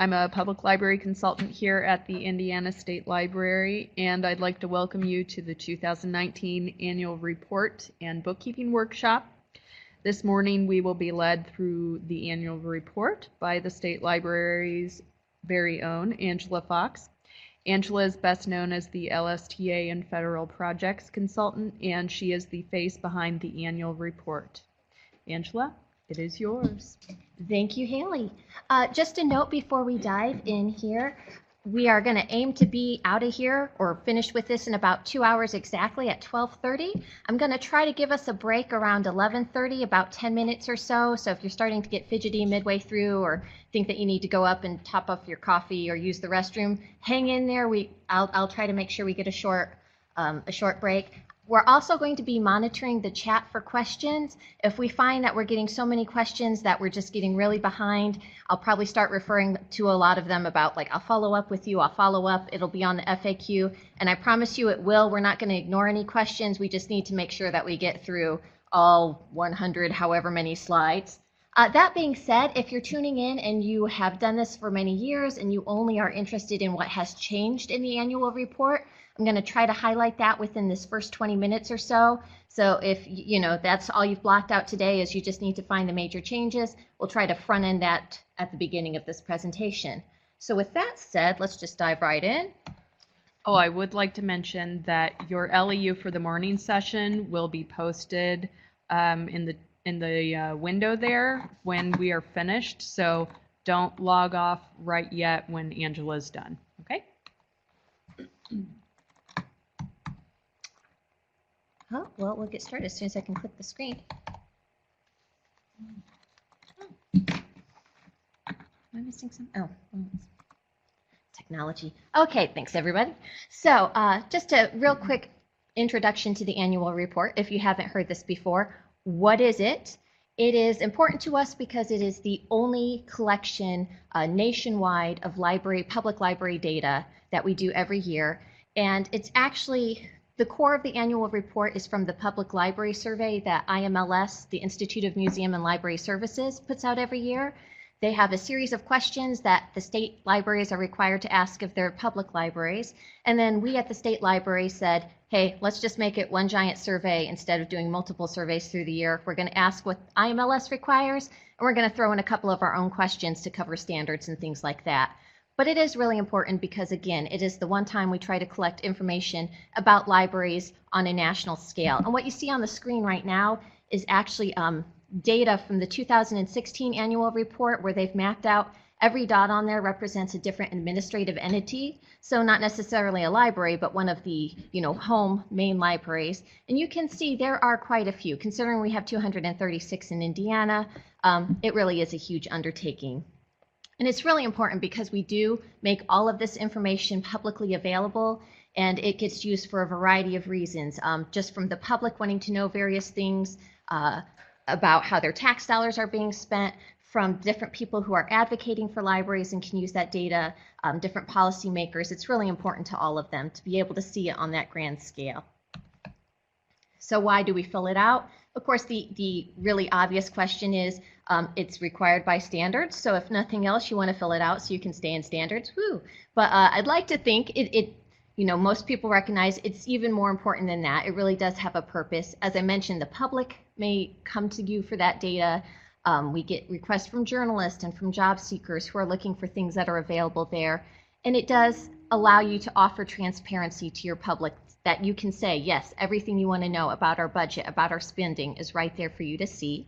I'm a public library consultant here at the Indiana State Library, and I'd like to welcome you to the 2019 Annual Report and Bookkeeping Workshop. This morning we will be led through the annual report by the State Library's very own Angela Fox. Angela is best known as the LSTA and Federal Projects Consultant, and she is the face behind the annual report. Angela, it is yours. Thank you, Haley. Just a note before we dive in here, we are going to aim to be out of here or finish with this in about 2 hours exactly at 12:30. I'm going to try to give us a break around 11:30, about 10 minutes or so. So if you're starting to get fidgety midway through or think that you need to go up and top up your coffee or use the restroom, hang in there. I'll try to make sure we get a short break. We're also going to be monitoring the chat for questions. If we find that we're getting so many questions that we're just getting really behind, I'll probably start referring to a lot of them about like, I'll follow up with you, I'll follow up, it'll be on the FAQ, and I promise you it will. We're not going to ignore any questions. We just need to make sure that we get through all 100, however many slides. That being said, if you're tuning in and you have done this for many years and you only are interested in what has changed in the annual report, I'm going to try to highlight that within this first 20 minutes or so. So if that's all you've blocked out today is you just need to find the major changes, we'll try to front end that at the beginning of this presentation. So with that said, let's just dive right in. Oh, I would like to mention that your LEU for the morning session will be posted in the window there when we are finished. So don't log off right yet when Angela's done. Okay? Oh, well, we'll get started as soon as I can click the screen. Am I missing some? Oh, technology. Okay, thanks everybody. So just a real quick introduction to the annual report. If you haven't heard this before, what is it? It is important to us because it is the only collection nationwide of public library data that we do every year. And it's actually, the core of the annual report is from the Public Library Survey that IMLS, the Institute of Museum and Library Services, puts out every year. They have a series of questions that the state libraries are required to ask of their public libraries. And then we at the state library said, hey, let's just make it one giant survey instead of doing multiple surveys through the year. We're going to ask what IMLS requires, and we're going to throw in a couple of our own questions to cover standards and things like that. But it is really important because, again, it is the one time we try to collect information about libraries on a national scale. And what you see on the screen right now is actually data from the 2016 annual report where they've mapped out every dot on there represents a different administrative entity. So not necessarily a library, but one of the home main libraries. And you can see there are quite a few. Considering we have 236 in Indiana, it really is a huge undertaking. And it's really important because we do make all of this information publicly available, and it gets used for a variety of reasons, just from the public wanting to know various things about how their tax dollars are being spent, from different people who are advocating for libraries and can use that data, different policymakers. It's really important to all of them to be able to see it on that grand scale. So why do we fill it out? Of course, the really obvious question is it's required by standards. So if nothing else, you want to fill it out so you can stay in standards. Woo! But I'd like to think most people recognize it's even more important than that. It really does have a purpose. As I mentioned, the public may come to you for that data. We get requests from journalists and from job seekers who are looking for things that are available there. And it does allow you to offer transparency to your public, that you can say, yes, everything you want to know about our budget, about our spending is right there for you to see.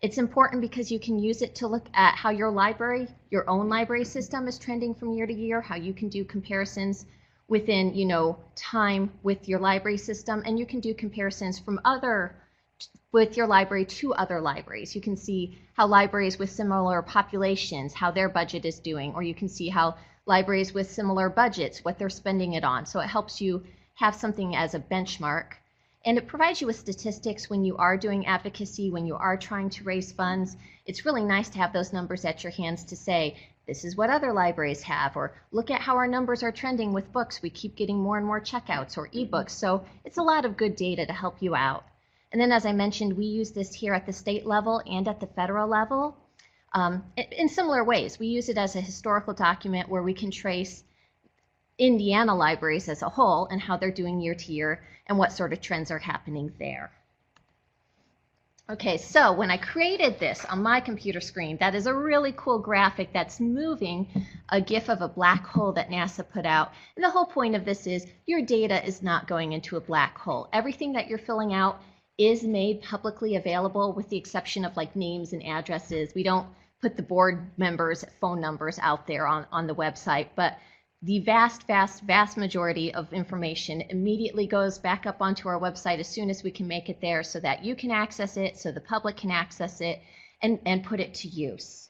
It's important because you can use it to look at how your own library system is trending from year to year, how you can do comparisons within, time with your library system, and you can do comparisons with your library to other libraries. You can see how libraries with similar populations, how their budget is doing, or you can see how libraries with similar budgets, what they're spending it on. So it helps you have something as a benchmark. And it provides you with statistics when you are doing advocacy, when you are trying to raise funds. It's really nice to have those numbers at your hands to say, this is what other libraries have, or look at how our numbers are trending with books. We keep getting more and more checkouts or ebooks. So it's a lot of good data to help you out. And then, as I mentioned, we use this here at the state level and at the federal level. in similar ways. We use it as a historical document where we can trace Indiana libraries as a whole and how they're doing year to year and what sort of trends are happening there. Okay, so when I created this on my computer screen, that is a really cool graphic that's moving a GIF of a black hole that NASA put out. And the whole point of this is your data is not going into a black hole. Everything that you're filling out is made publicly available with the exception of like names and addresses. We don't put the board members' phone numbers out there on the website, but the vast majority of information immediately goes back up onto our website as soon as we can make it there so that you can access it, so the public can access it, and put it to use.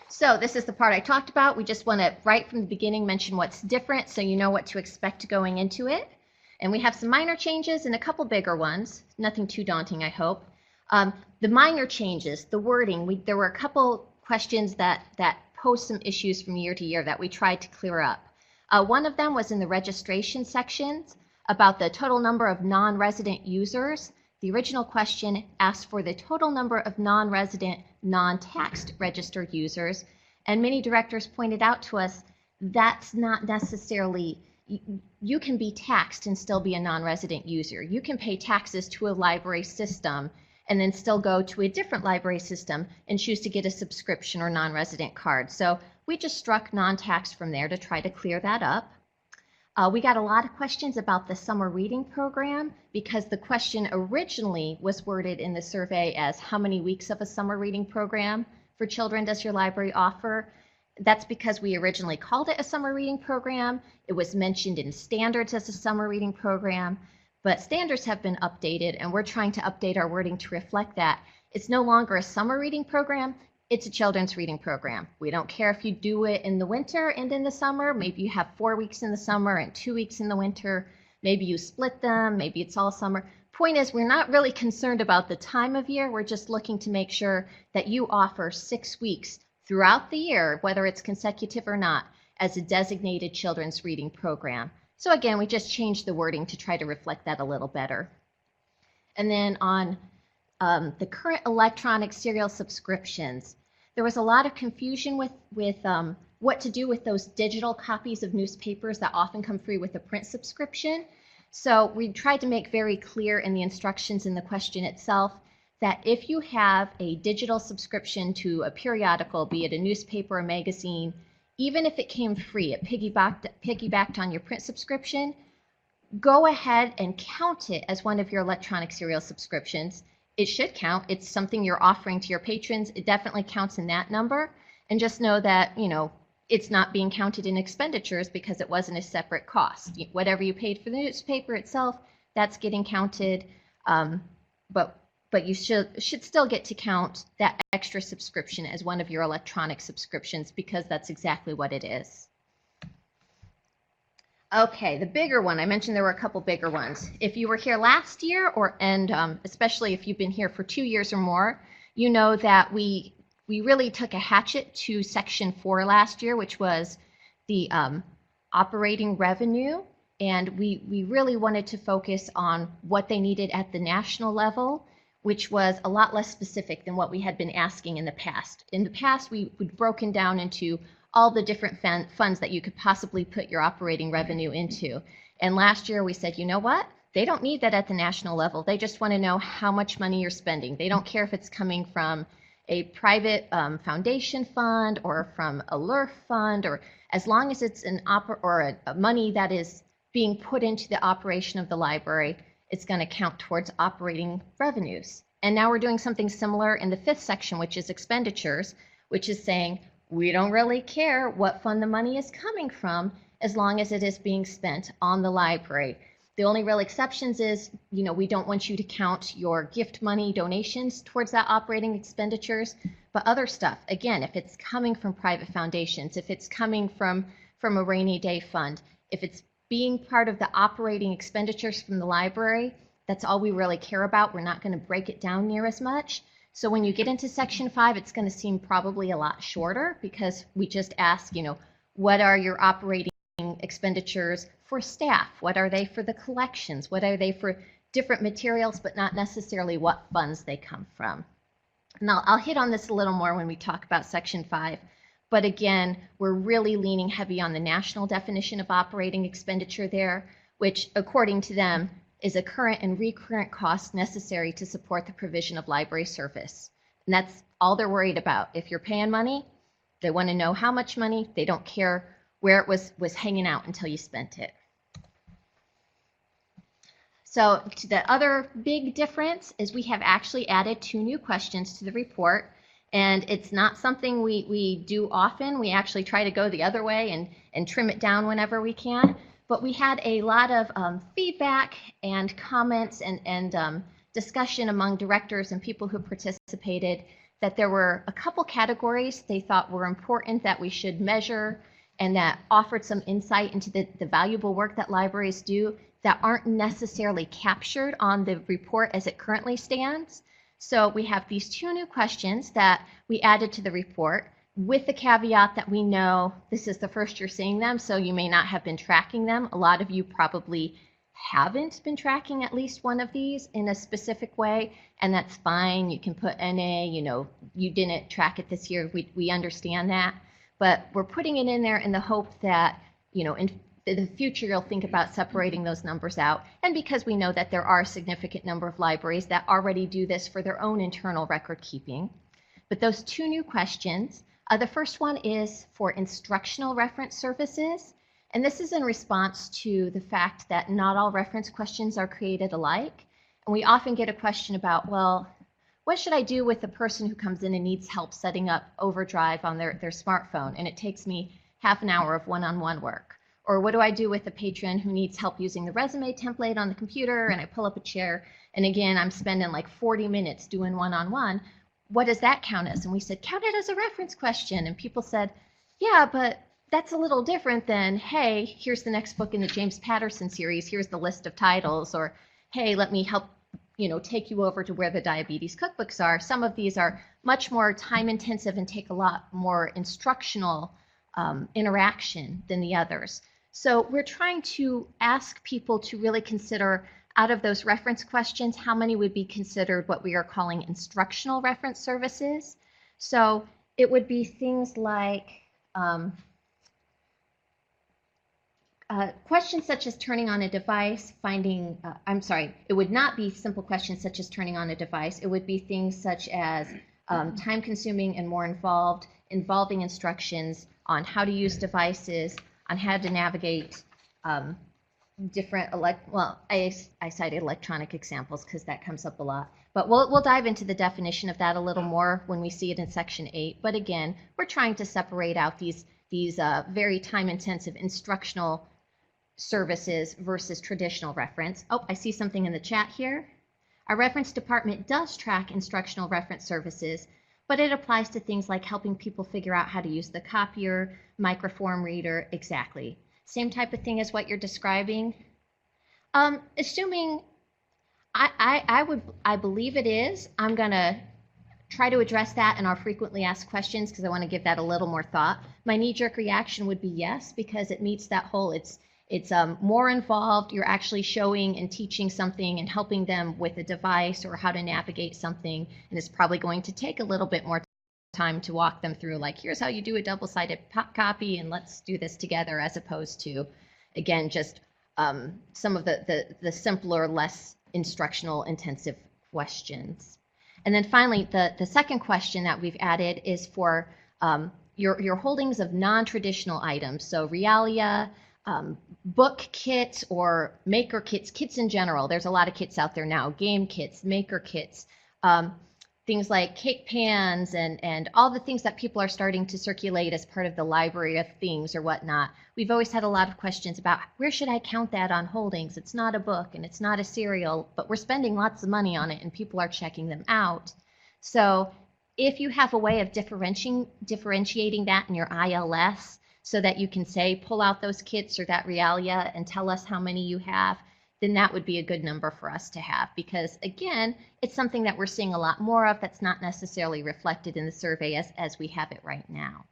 So this is the part I talked about. We just want to, right from the beginning, mention what's different so you know what to expect going into it. And we have some minor changes and a couple bigger ones. Nothing too daunting, I hope. The minor changes, the wording, there were a couple questions that posed some issues from year to year that we tried to clear up. One of them was in the registration sections about the total number of non-resident users. The original question asked for the total number of non-resident, non-taxed registered users, and many directors pointed out to us that's not necessarily, you can be taxed and still be a non-resident user. You can pay taxes to a library system and then still go to a different library system and choose to get a subscription or non-resident card. So we just struck non-tax from there to try to clear that up. We got a lot of questions about the summer reading program because the question originally was worded in the survey as how many weeks of a summer reading program for children does your library offer? That's because we originally called it a summer reading program. It was mentioned in standards as a summer reading program. But standards have been updated, and we're trying to update our wording to reflect that. It's no longer a summer reading program, it's a children's reading program. We don't care if you do it in the winter and in the summer. Maybe you have 4 weeks in the summer and 2 weeks in the winter. Maybe you split them, maybe it's all summer. Point is, we're not really concerned about the time of year. We're just looking to make sure that you offer 6 weeks throughout the year, whether it's consecutive or not, as a designated children's reading program. So again, we just changed the wording to try to reflect that a little better. And then on the current electronic serial subscriptions, there was a lot of confusion with what to do with those digital copies of newspapers that often come free with a print subscription. So we tried to make very clear in the instructions in the question itself that if you have a digital subscription to a periodical, be it a newspaper or magazine, even if it came free, it piggybacked on your print subscription, go ahead and count it as one of your electronic serial subscriptions. It should count. It's something you're offering to your patrons. It definitely counts in that number. And just know that, you know, it's not being counted in expenditures because it wasn't a separate cost. Whatever you paid for the newspaper itself, that's getting counted. But you should still get to count that extra subscription as one of your electronic subscriptions because that's exactly what it is. Okay, the bigger one, I mentioned there were a couple bigger ones. If you were here last year, especially if you've been here for 2 years or more, you know that we really took a hatchet to Section 4 last year, which was the operating revenue. And we really wanted to focus on what they needed at the national level, which was a lot less specific than what we had been asking in the past. In the past, we'd broken down into all the different funds that you could possibly put your operating revenue into. And last year we said, you know what? They don't need that at the national level. They just want to know how much money you're spending. They don't care if it's coming from a private foundation fund or from a LERF fund, or as long as it's a money that is being put into the operation of the library, it's going to count towards operating revenues. And now we're doing something similar in the 5th section, which is expenditures, which is saying we don't really care what fund the money is coming from as long as it is being spent on the library. The only real exceptions is, you know, we don't want you to count your gift money donations towards that operating expenditures, but other stuff, again, if it's coming from private foundations, if it's coming from a rainy day fund, if it's being part of the operating expenditures from the library, that's all we really care about. We're not going to break it down near as much. So when you get into Section 5, it's going to seem probably a lot shorter because we just ask, you know, what are your operating expenditures for staff? What are they for the collections? What are they for different materials, but not necessarily what funds they come from? And I'll hit on this a little more when we talk about Section 5. But again, we're really leaning heavy on the national definition of operating expenditure there, which according to them is a current and recurrent cost necessary to support the provision of library service. And that's all they're worried about. If you're paying money, they want to know how much money. They don't care where it was hanging out until you spent it. So the other big difference is we have actually added 2 new questions to the report, and it's not something we do often. We actually try to go the other way and trim it down whenever we can. But we had a lot of feedback and comments and discussion among directors and people who participated that there were a couple categories they thought were important that we should measure and that offered some insight into the valuable work that libraries do that aren't necessarily captured on the report as it currently stands. So we have these 2 new questions that we added to the report with the caveat that we know this is the first you're seeing them, so you may not have been tracking them. A lot of you probably haven't been tracking at least one of these in a specific way, and that's fine. You can put NA, you didn't track it this year. We understand that, but we're putting it in there in the hope that, in the future you'll think about separating those numbers out, and because we know that there are a significant number of libraries that already do this for their own internal record keeping. But those 2 new questions, the first one is for instructional reference services, and this is in response to the fact that not all reference questions are created alike, and we often get a question about, well, what should I do with the person who comes in and needs help setting up Overdrive on their smartphone, and it takes me half an hour of one-on-one work? Or what do I do with the patron who needs help using the resume template on the computer and I pull up a chair and again I'm spending like 40 minutes doing one-on-one? What does that count as? And we said, count it as a reference question. And people said, yeah, but that's a little different than, hey, here's the next book in the James Patterson series, here's the list of titles, or hey, let me help take you over to where the diabetes cookbooks are. Some of these are much more time intensive and take a lot more instructional interaction than the others. So we're trying to ask people to really consider, out of those reference questions, how many would be considered what we are calling instructional reference services. So it would be things like questions such as turning on a device, it would not be simple questions such as turning on a device. It would be things such as time-consuming and more involving instructions on how to use devices, on how to navigate different I cited electronic examples because that comes up a lot. But we'll dive into the definition of that a little more when we see it in Section 8. But again, we're trying to separate out these very time-intensive instructional services versus traditional reference. Oh, I see something in the chat here. Our reference department does track instructional reference services, but it applies to things like helping people figure out how to use the copier, microform reader, exactly. Same type of thing as what you're describing. Assuming, I believe it is, I'm gonna try to address that in our frequently asked questions because I want to give that a little more thought. My knee-jerk reaction would be yes, because it meets that whole, it's more involved. You're actually showing and teaching something and helping them with a device or how to navigate something, and it's probably going to take a little bit more time to walk them through, like, here's how you do a double-sided copy and let's do this together, as opposed to, again, just some of the simpler, less instructional intensive questions. And then finally, the second question that we've added is for your holdings of non-traditional items. So realia, book kits or maker kits, kits in general. There's a lot of kits out there now, game kits, maker kits, things like cake pans and all the things that people are starting to circulate as part of the library of things or whatnot. We've always had a lot of questions about where should I count that on holdings? It's not a book and it's not a cereal, but we're spending lots of money on it and people are checking them out. So if you have a way of differentiating that in your ILS so that you can say, pull out those kits or that realia and tell us how many you have, then that would be a good number for us to have, because again, it's something that we're seeing a lot more of that's not necessarily reflected in the survey as we have it right now.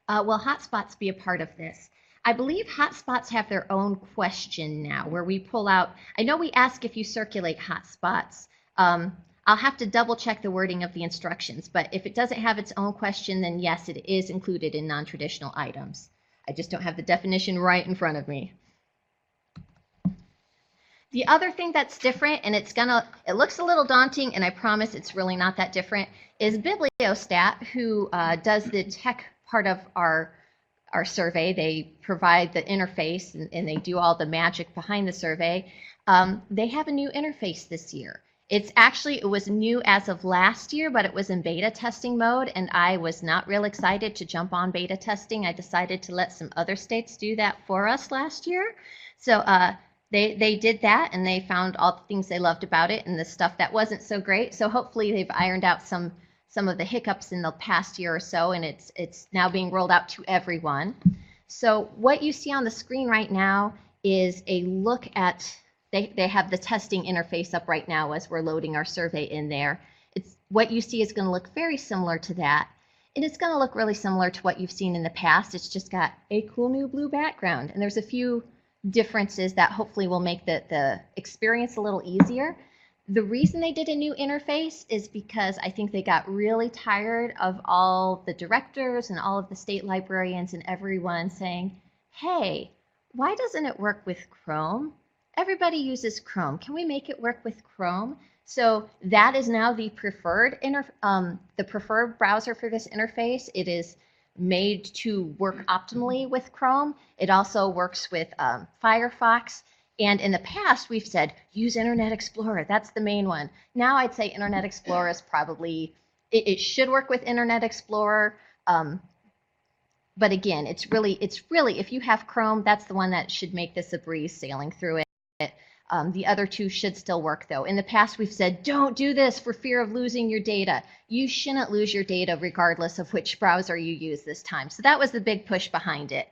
Will hotspots be a part of this? I believe hotspots have their own question now where we pull out, I know we ask if you circulate hotspots. I'll I'll have to double check the wording of the instructions, but if it doesn't have its own question, then yes, it is included in non-traditional items. I just don't have the definition right in front of me. The other thing that's different, and it looks a little daunting, and I promise it's really not that different, is Bibliostat, who does the tech part of our survey. They provide the interface and they do all the magic behind the survey. They have a new interface this year. It was new as of last year, but it was in beta testing mode, and I was not real excited to jump on beta testing. I decided to let some other states do that for us last year. So they did that, and they found all the things they loved about it and the stuff that wasn't so great. So hopefully they've ironed out some of the hiccups in the past year or so, and it's now being rolled out to everyone. So what you see on the screen right now is a look at, they have the testing interface up right now as we're loading our survey in there. What you see is going to look very similar to that, and it's going to look really similar to what you've seen in the past. It's just got a cool new blue background, and there's a few differences that hopefully will make the experience a little easier. The reason they did a new interface is because I think they got really tired of all the directors and all of the state librarians and everyone saying, hey, why doesn't it work with Chrome? Everybody uses Chrome. Can we make it work with Chrome? So that is now the preferred browser for this interface. It is made to work optimally with Chrome. It also works with Firefox. And in the past, we've said, use Internet Explorer. That's the main one. Now I'd say Internet Explorer is probably, it should work with Internet Explorer. But again, it's really, if you have Chrome, that's the one that should make this a breeze sailing through it. The other two should still work, though. In the past, we've said, don't do this for fear of losing your data. You shouldn't lose your data regardless of which browser you use this time. So that was the big push behind it.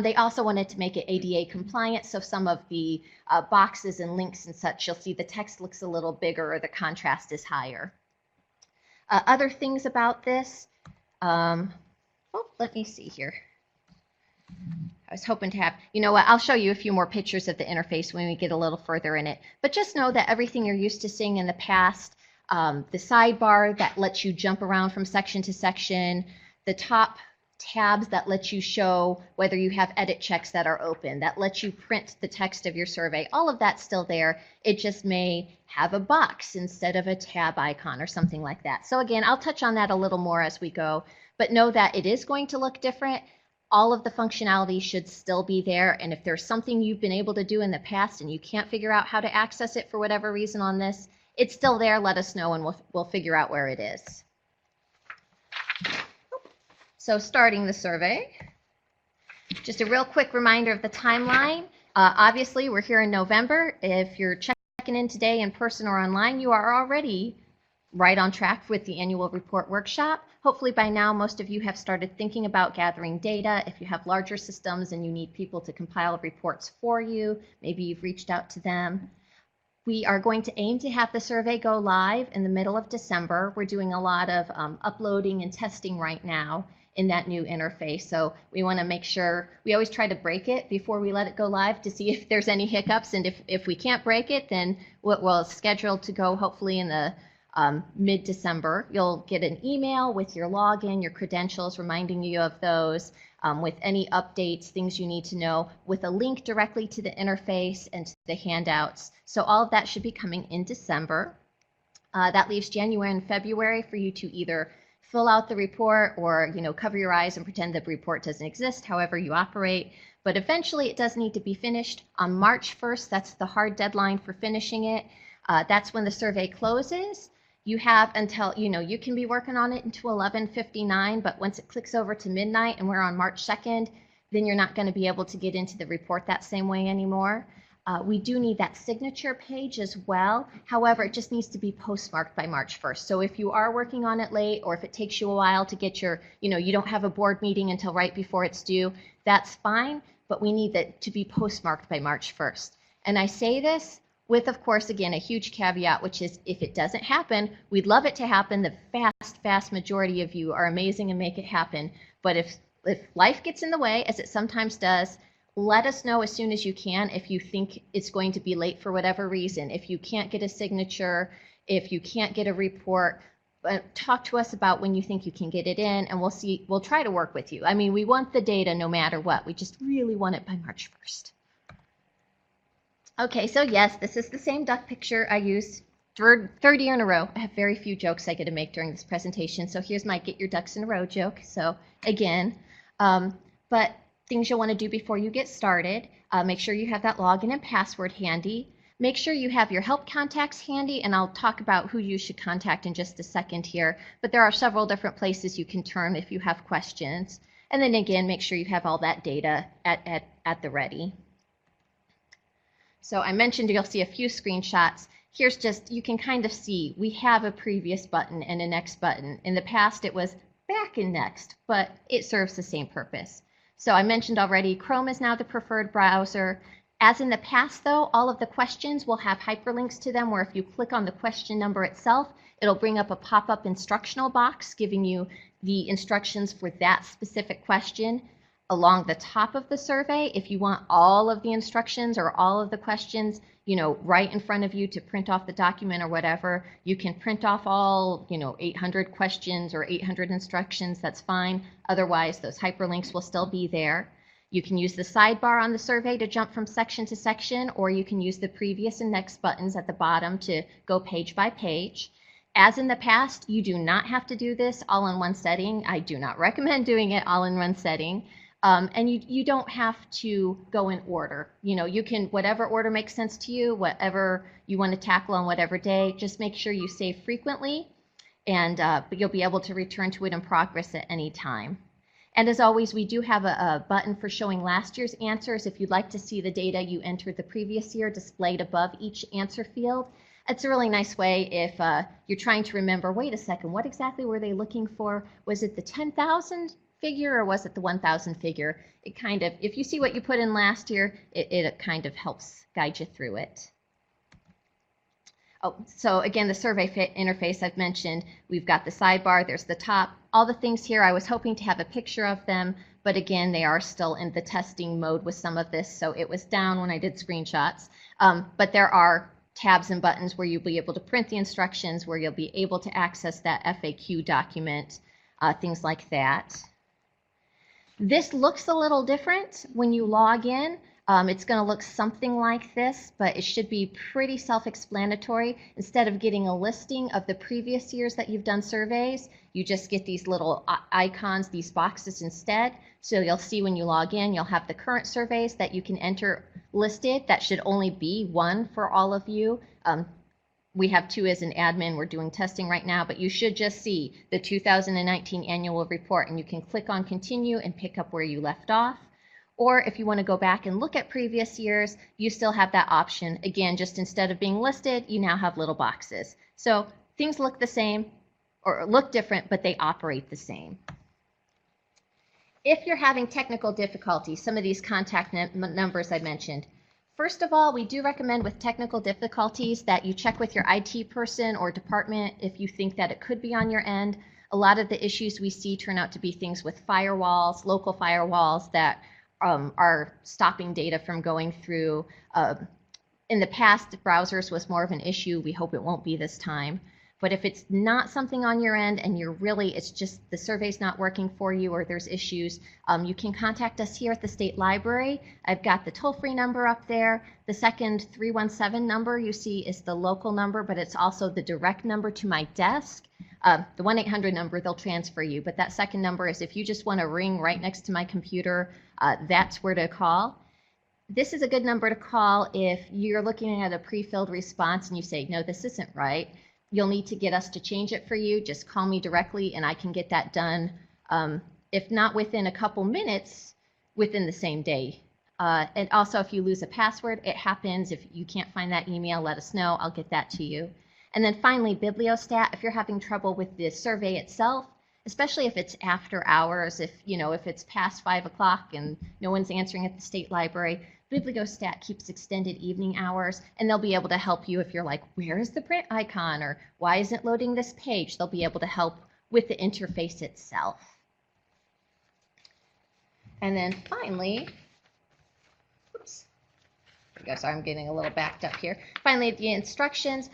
They also wanted to make it ADA compliant, so some of the boxes and links and such, you'll see the text looks a little bigger or the contrast is higher. Other things about this, let me see here. I was hoping to have, you know what, I'll show you a few more pictures of the interface when we get a little further in it. But just know that everything you're used to seeing in the past, the sidebar that lets you jump around from section to section, the top tabs that let you show whether you have edit checks that are open, that let you print the text of your survey, all of that's still there. It just may have a box instead of a tab icon or something like that. So again, I'll touch on that a little more as we go, but know that it is going to look different. All of the functionality should still be there, and if there's something you've been able to do in the past and you can't figure out how to access it for whatever reason on this, it's still there. Let us know and we'll figure out where it is. So starting the survey, just a real quick reminder of the timeline. Obviously, we're here in November. If you're checking in today in person or online, you are already right on track with the annual report workshop. Hopefully by now, most of you have started thinking about gathering data. If you have larger systems and you need people to compile reports for you, maybe you've reached out to them. We are going to aim to have the survey go live in the middle of December. We're doing a lot of uploading and testing right now in that new interface. So we want to make sure, we always try to break it before we let it go live to see if there's any hiccups. And if we can't break it, then we'll schedule to go hopefully in the mid-December. You'll get an email with your login, your credentials, reminding you of those, with any updates, things you need to know, with a link directly to the interface and to the handouts. So all of that should be coming in December. That leaves January and February for you to either fill out the report or, cover your eyes and pretend the report doesn't exist, however you operate. But eventually it does need to be finished on March 1st. That's the hard deadline for finishing it. That's when the survey closes. You have until, you can be working on it until 11:59, but once it clicks over to midnight and we're on March 2nd, then you're not going to be able to get into the report that same way anymore. We do need that signature page as well. However, it just needs to be postmarked by March 1st. So if you are working on it late, or if it takes you a while to get your, you don't have a board meeting until right before it's due, that's fine, but we need that to be postmarked by March 1st. And I say this with, of course, again, a huge caveat, which is if it doesn't happen, we'd love it to happen. The vast majority of you are amazing and make it happen. But if life gets in the way, as it sometimes does, let us know as soon as you can if you think it's going to be late for whatever reason. If you can't get a signature, If you can't get a report, talk to us about when you think you can get it in, and we'll try to work with you. I mean, we want the data no matter what. We just really want it by March 1st. Okay, so yes, this is the same duck picture I used third year in a row. I have very few jokes I get to make during this presentation, so here's my get your ducks in a row joke. So again, but things you'll want to do before you get started, make sure you have that login and password handy. Make sure you have your help contacts handy, and I'll talk about who you should contact in just a second here, but there are several different places you can turn if you have questions. And then again, make sure you have all that data at the ready. So I mentioned you'll see a few screenshots. Here's just, you can kind of see we have a previous button and a next button. In the past it was back and next, but it serves the same purpose. So I mentioned already, Chrome is now the preferred browser. As in the past though, all of the questions will have hyperlinks to them where if you click on the question number itself, it'll bring up a pop-up instructional box giving you the instructions for that specific question. Along the top of the survey, if you want all of the instructions or all of the questions, right in front of you to print off the document or whatever, you can print off all, 800 questions or 800 instructions, that's fine. Otherwise, those hyperlinks will still be there. You can use the sidebar on the survey to jump from section to section, or you can use the previous and next buttons at the bottom to go page by page. As in the past, you do not have to do this all in one setting. I do not recommend doing it all in one setting. And you don't have to go in order. You can, whatever order makes sense to you, whatever you want to tackle on whatever day, just make sure you save frequently, and but you'll be able to return to it in progress at any time. And as always, we do have a button for showing last year's answers. If you'd like to see the data you entered the previous year displayed above each answer field, it's a really nice way if you're trying to remember, wait a second, what exactly were they looking for? Was it the 10,000 figure or was it the 1,000 figure? It kind of, if you see what you put in last year, it kind of helps guide you through it. Oh, so again, the survey interface I've mentioned, we've got the sidebar, there's the top, all the things here, I was hoping to have a picture of them, but again, they are still in the testing mode with some of this, so it was down when I did screenshots. But there are tabs and buttons where you'll be able to print the instructions, where you'll be able to access that FAQ document, things like that. This looks a little different when you log in. It's going to look something like this, but it should be pretty self-explanatory. Instead of getting a listing of the previous years that you've done surveys, you just get these little icons, these boxes instead. So you'll see when you log in, you'll have the current surveys that you can enter listed. That should only be one for all of you. We have two as an admin. We're doing testing right now, but you should just see the 2019 annual report, and you can click on continue and pick up where you left off. Or if you want to go back and look at previous years, you still have that option. Again, just instead of being listed, you now have little boxes. So things look the same or look different, but they operate the same. If you're having technical difficulties, some of these contact numbers I mentioned, first of all, we do recommend with technical difficulties that you check with your IT person or department if you think that it could be on your end. A lot of the issues we see turn out to be things with firewalls, local firewalls that are stopping data from going through. In the past, browsers was more of an issue. We hope it won't be this time. But if it's not something on your end and you're really, it's just the survey's not working for you or there's issues, you can contact us here at the State Library. I've got the toll-free number up there. The second 317 number you see is the local number, but it's also the direct number to my desk. The 1-800 number, they'll transfer you, but that second number is if you just want to ring right next to my computer, that's where to call. This is a good number to call if you're looking at a pre-filled response and you say, no, this isn't right. You'll need to get us to change it for you. Just call me directly and I can get that done. If not within a couple minutes, within the same day. And also if you lose a password, it happens. If you can't find that email, let us know. I'll get that to you. And then finally, Bibliostat, if you're having trouble with the survey itself, especially if it's after hours, if it's past 5 o'clock and no one's answering at the State Library, Bibliostat keeps extended evening hours, and they'll be able to help you if you're like, where is the print icon, or why isn't loading this page? They'll be able to help with the interface itself. And then finally, oops, sorry, I'm getting a little backed up here. Finally, the instructions.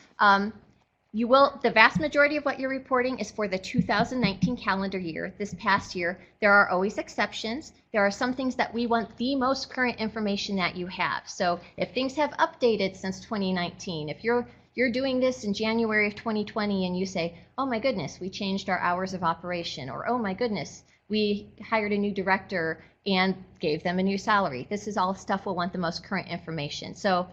You will, the vast majority of what you're reporting is for the 2019 calendar year, this past year. There are always exceptions. There are some things that we want the most current information that you have. So if things have updated since 2019, if you're doing this in January of 2020 and you say, oh my goodness, we changed our hours of operation, or oh my goodness, we hired a new director and gave them a new salary. This is all stuff we'll want the most current information. So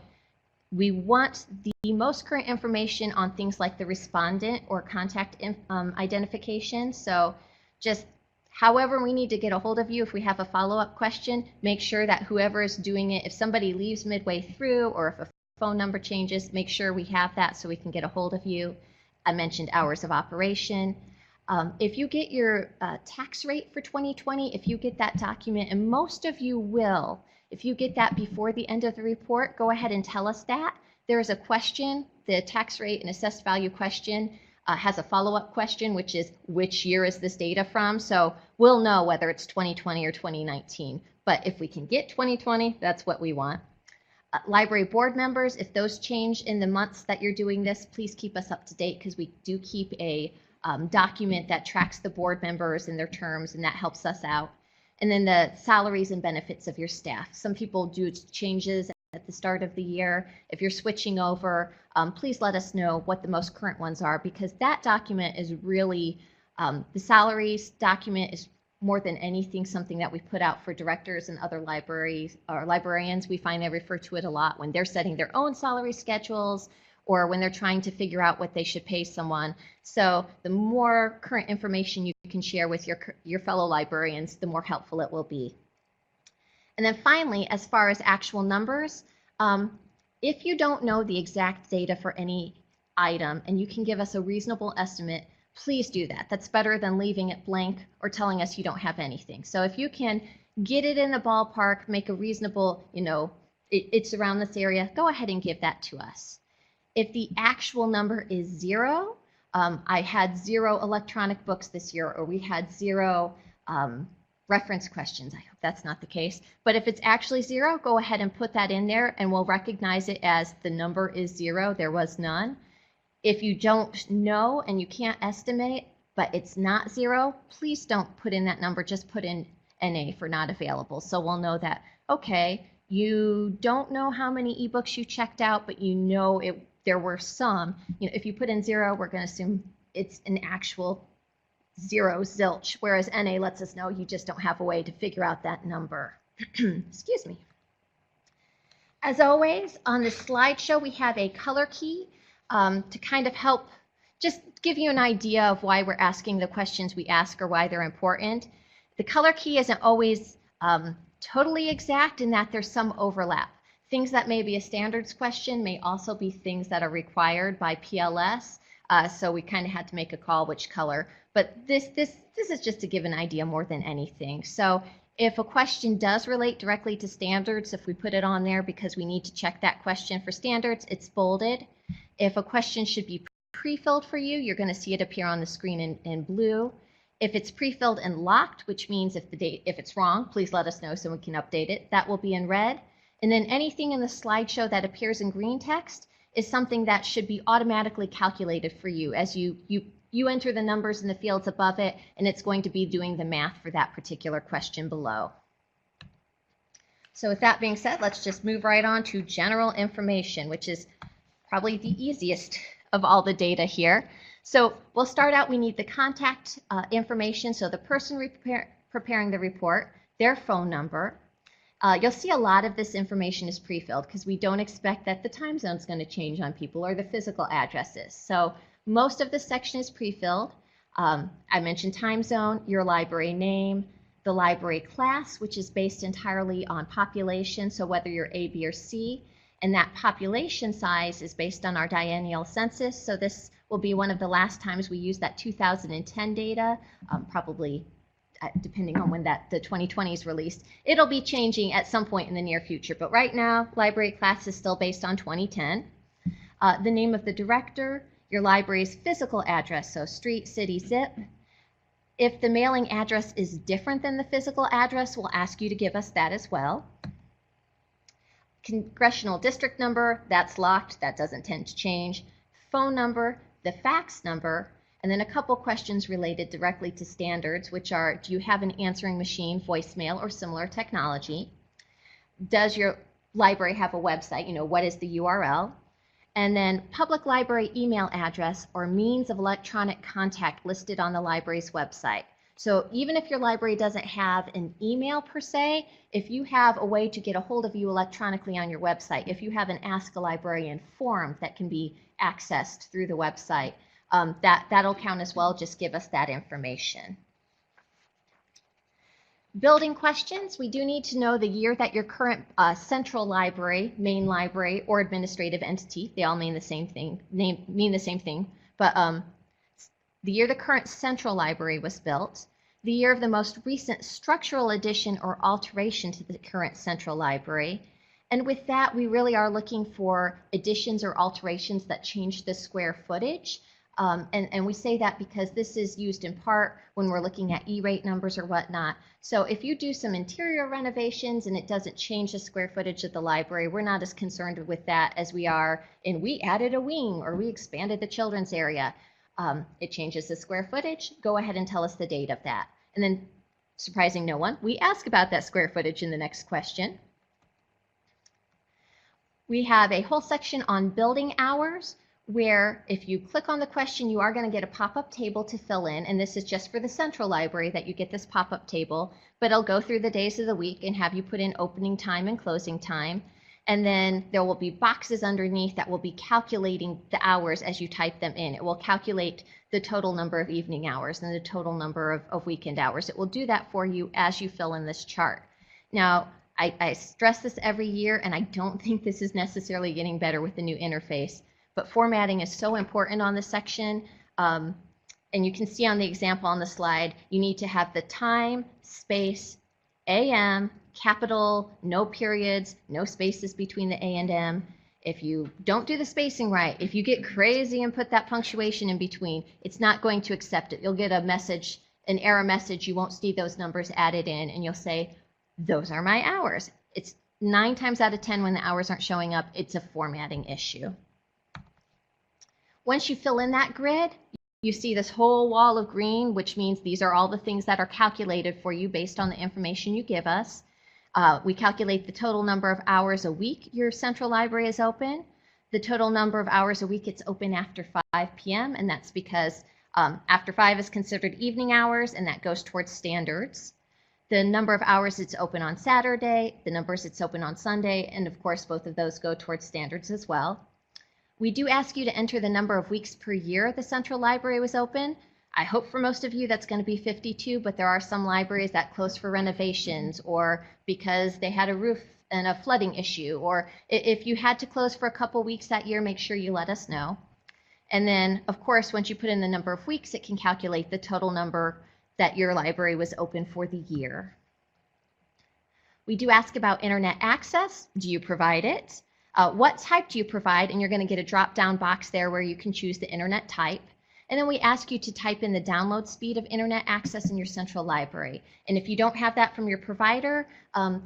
we want the most current information on things like the respondent or contact identification. So just however we need to get a hold of you, if we have a follow-up question, make sure that whoever is doing it, if somebody leaves midway through or if a phone number changes, make sure we have that so we can get a hold of you. I mentioned hours of operation. If you get your tax rate for 2020, if you get that document, and most of you will, if you get that before the end of the report, go ahead and tell us that. There is a question, the tax rate and assessed value question has a follow-up question, which is which year is this data from? So we'll know whether it's 2020 or 2019. But if we can get 2020, that's what we want. Library board members, if those change in the months that you're doing this, please keep us up to date because we do keep a document that tracks the board members and their terms, and that helps us out. And then the salaries and benefits of your staff. Some people do changes at the start of the year. If you're switching over, please let us know what the most current ones are, because that document is really, the salaries document is more than anything something that we put out for directors and other libraries or librarians. We find they refer to it a lot when they're setting their own salary schedules or when they're trying to figure out what they should pay someone. So the more current information you can share with your fellow librarians, the more helpful it will be. And then finally, as far as actual numbers, if you don't know the exact data for any item and you can give us a reasonable estimate, please do that. That's better than leaving it blank or telling us you don't have anything. So if you can get it in the ballpark, make a reasonable, it's around this area, go ahead and give that to us. If the actual number is 0, I had 0 electronic books this year, or we had 0 reference questions. I hope that's not the case. But if it's actually 0, go ahead and put that in there and we'll recognize it as the number is 0, there was none. If you don't know and you can't estimate, but it's not 0, please don't put in that number, just put in NA for not available. So we'll know that, okay, you don't know how many ebooks you checked out, but you know there were some. If you put in 0, we're going to assume it's an actual 0 zilch, whereas NA lets us know you just don't have a way to figure out that number. Excuse me. As always, on the slideshow, we have a color key to kind of help just give you an idea of why we're asking the questions we ask or why they're important. The color key isn't always totally exact in that there's some overlap. Things that may be a standards question may also be things that are required by PLS. So we kind of had to make a call which color. But this is just to give an idea more than anything. So if a question does relate directly to standards, if we put it on there because we need to check that question for standards, it's bolded. If a question should be pre-filled for you, you're going to see it appear on the screen in blue. If it's pre-filled and locked, which means if it's wrong, please let us know so we can update it, that will be in red. And then anything in the slideshow that appears in green text is something that should be automatically calculated for you as you enter the numbers in the fields above it, and it's going to be doing the math for that particular question below. So with that being said, let's just move right on to general information, which is probably the easiest of all the data here. So we'll start out, we need the contact information, so the person preparing the report, their phone number. You'll see a lot of this information is pre-filled because we don't expect that the time zone is going to change on people or the physical addresses. So most of this section is pre-filled. I mentioned time zone, your library name, the library class, which is based entirely on population, so whether you're A, B, or C, and that population size is based on our biennial census. So this will be one of the last times we use that 2010 data, probably depending on when the 2020 is released. It'll be changing at some point in the near future, but right now, library class is still based on 2010. The name of the director, your library's physical address, so street, city, zip. If the mailing address is different than the physical address, we'll ask you to give us that as well. Congressional district number, that's locked, that doesn't tend to change. Phone number, the fax number, and then a couple questions related directly to standards, which are, do you have an answering machine, voicemail, or similar technology? Does your library have a website? What is the URL? And then public library email address or means of electronic contact listed on the library's website. So even if your library doesn't have an email per se, if you have a way to get a hold of you electronically on your website, if you have an Ask a Librarian forum that can be accessed through the website, that'll count as well. Just give us that information. Building questions, we do need to know the year that your current central library, main library, or administrative entity, they all mean the same thing, but the year the current central library was built, the year of the most recent structural addition or alteration to the current central library. And with that, we really are looking for additions or alterations that change the square footage. And we say that because this is used in part when we're looking at E-rate numbers or whatnot. So if you do some interior renovations and it doesn't change the square footage of the library, we're not as concerned with that as we are in we added a wing or we expanded the children's area. It changes the square footage. Go ahead and tell us the date of that. And then, surprising no one, we ask about that square footage in the next question. We have a whole section on building hours, where if you click on the question, you are going to get a pop-up table to fill in, and this is just for the central library that you get this pop-up table, but it'll go through the days of the week and have you put in opening time and closing time, and then there will be boxes underneath that will be calculating the hours as you type them in. It will calculate the total number of evening hours and the total number of weekend hours. It will do that for you as you fill in this chart. Now, I stress this every year, and I don't think this is necessarily getting better with the new interface, but formatting is so important on this section. And you can see on the example on the slide, you need to have the time, space, AM, capital, no periods, no spaces between the A and M. If you don't do the spacing right, if you get crazy and put that punctuation in between, it's not going to accept it. You'll get a message, an error message. You won't see those numbers added in, and you'll say, those are my hours. It's 9 times out of 10 when the hours aren't showing up, it's a formatting issue. Once you fill in that grid, you see this whole wall of green, which means these are all the things that are calculated for you based on the information you give us. We calculate the total number of hours a week your central library is open, the total number of hours a week it's open after 5 p.m., and that's because after 5 is considered evening hours, and that goes towards standards. The number of hours it's open on Saturday, the numbers it's open on Sunday, and of course both of those go towards standards as well. We do ask you to enter the number of weeks per year the central library was open. I hope for most of you that's going to be 52, but there are some libraries that close for renovations or because they had a roof and a flooding issue, or if you had to close for a couple weeks that year, make sure you let us know. And then, of course, once you put in the number of weeks, it can calculate the total number that your library was open for the year. We do ask about internet access. Do you provide it? What type do you provide? And you're going to get a drop-down box there where you can choose the internet type. And then we ask you to type in the download speed of internet access in your central library. And if you don't have that from your provider,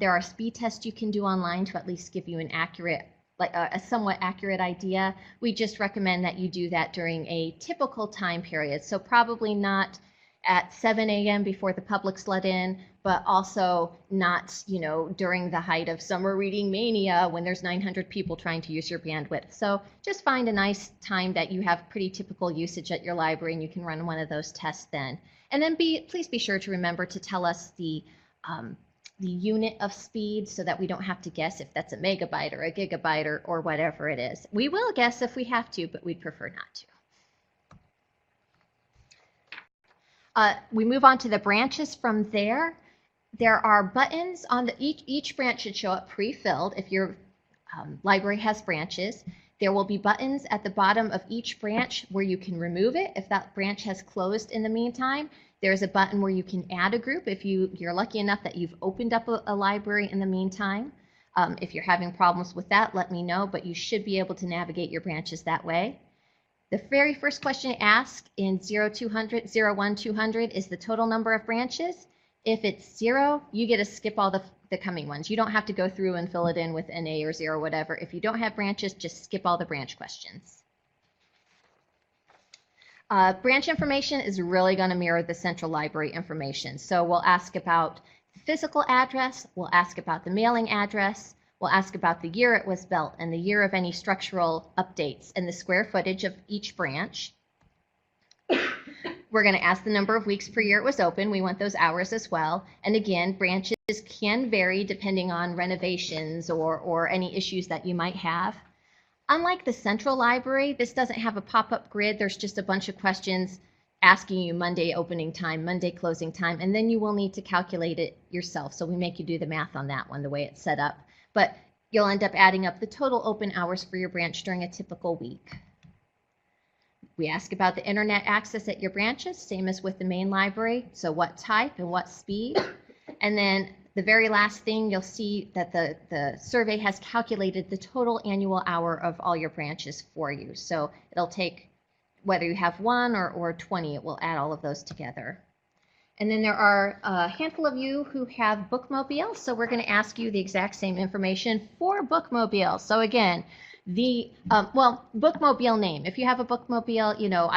there are speed tests you can do online to at least give you an accurate, a somewhat accurate idea. We just recommend that you do that during a typical time period. So probably not at 7 a.m. before the public's let in, but also not, during the height of summer reading mania when there's 900 people trying to use your bandwidth. So just find a nice time that you have pretty typical usage at your library and you can run one of those tests then. And then please be sure to remember to tell us the unit of speed so that we don't have to guess if that's a megabyte or a gigabyte or whatever it is. We will guess if we have to, but we'd prefer not to. We move on to the branches from there. There are buttons on each branch should show up pre-filled if your library has branches. There will be buttons at the bottom of each branch where you can remove it if that branch has closed in the meantime. There's a button where you can add a group if you're lucky enough that you've opened up a library in the meantime. If you're having problems with that, let me know, but you should be able to navigate your branches that way. The very first question asked in 0200, 200 is the total number of branches. If it's 0, you get to skip all the coming ones. You don't have to go through and fill it in with NA or 0 or whatever. If you don't have branches, just skip all the branch questions. Branch information is really going to mirror the central library information. So we'll ask about the physical address, we'll ask about the mailing address, we'll ask about the year it was built and the year of any structural updates and the square footage of each branch. We're going to ask the number of weeks per year it was open. We want those hours as well. And again, branches can vary depending on renovations or any issues that you might have. Unlike the central library, this doesn't have a pop-up grid. There's just a bunch of questions asking you Monday opening time, Monday closing time, and then you will need to calculate it yourself. So we make you do the math on that one, the way it's set up. But you'll end up adding up the total open hours for your branch during a typical week. We ask about the internet access at your branches, same as with the main library. So what type and what speed. And then the very last thing, you'll see that the survey has calculated the total annual hour of all your branches for you. So it'll take, whether you have 1 or 20, it will add all of those together. And then there are a handful of you who have Bookmobile, so we're going to ask you the exact same information for Bookmobile. So again, the, Bookmobile name. If you have a Bookmobile, you know,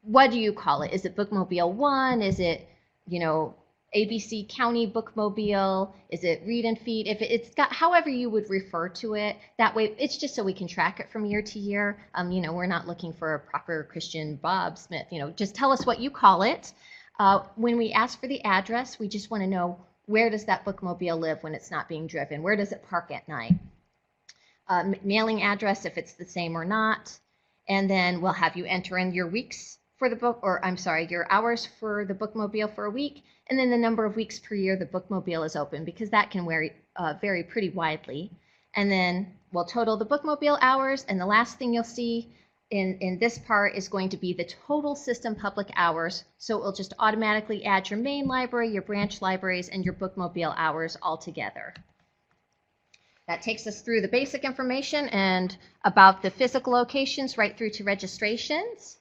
what do you call it? Is it Bookmobile 1? Is it, you know, ABC County Bookmobile? Is it Read and Feed? If it's got, however you would refer to it, that way it's just so we can track it from year to year. You know, we're not looking for a proper Christian Bob Smith, you know, just tell us what you call it. When we ask for the address, we just want to know, where does that Bookmobile live when it's not being driven? Where does it park at night? Mailing address, if it's the same or not. And then we'll have you enter in your weeks for the book, or I'm sorry, your hours for the Bookmobile for a week, and then the number of weeks per year the Bookmobile is open, because that can vary pretty widely. And then we'll total the Bookmobile hours, and the last thing you'll see in this part is going to be the total system public hours. So it will just automatically add your main library, your branch libraries, and your Bookmobile hours all together. That takes us through the basic information and about the physical locations right through to registrations.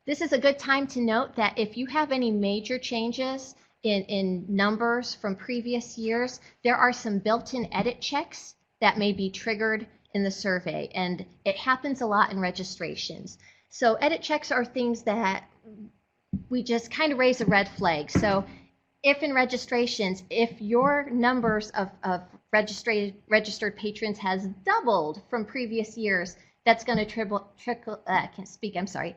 This is a good time to note that if you have any major changes in numbers from previous years, there are some built-in edit checks that may be triggered in the survey, and it happens a lot in registrations. So edit checks are things that we just kind of raise a red flag. So if in registrations, if your numbers of registered patrons has doubled from previous years, that's going to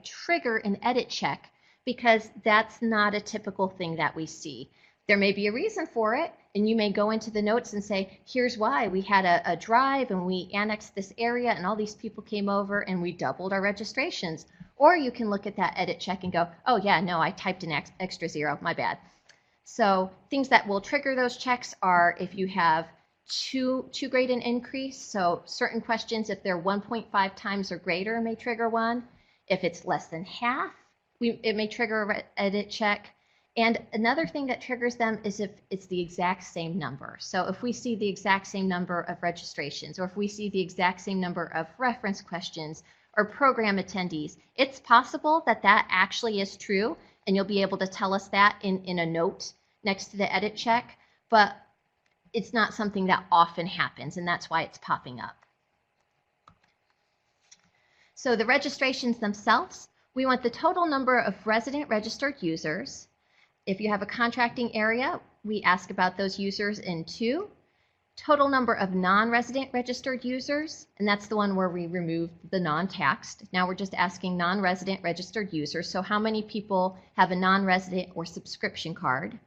trigger an edit check, because that's not a typical thing that we see. There may be a reason for it, and you may go into the notes and say, here's why. We had a drive and we annexed this area and all these people came over and we doubled our registrations. Or you can look at that edit check and go, oh yeah, no, I typed an extra 0, my bad. So things that will trigger those checks are if you have too great an increase. So certain questions, if they're 1.5 times or greater, may trigger one. If it's less than half, it may trigger an edit check. And another thing that triggers them is if it's the exact same number. So if we see the exact same number of registrations, or if we see the exact same number of reference questions or program attendees, it's possible that that actually is true, and you'll be able to tell us that in a note next to the edit check, but it's not something that often happens, and that's why it's popping up. So the registrations themselves, we want the total number of resident registered users. If you have a contracting area, we ask about those users in 2. Total number of non-resident registered users, and that's the one where we removed the non-taxed. Now we're just asking non-resident registered users. So how many people have a non-resident or subscription card?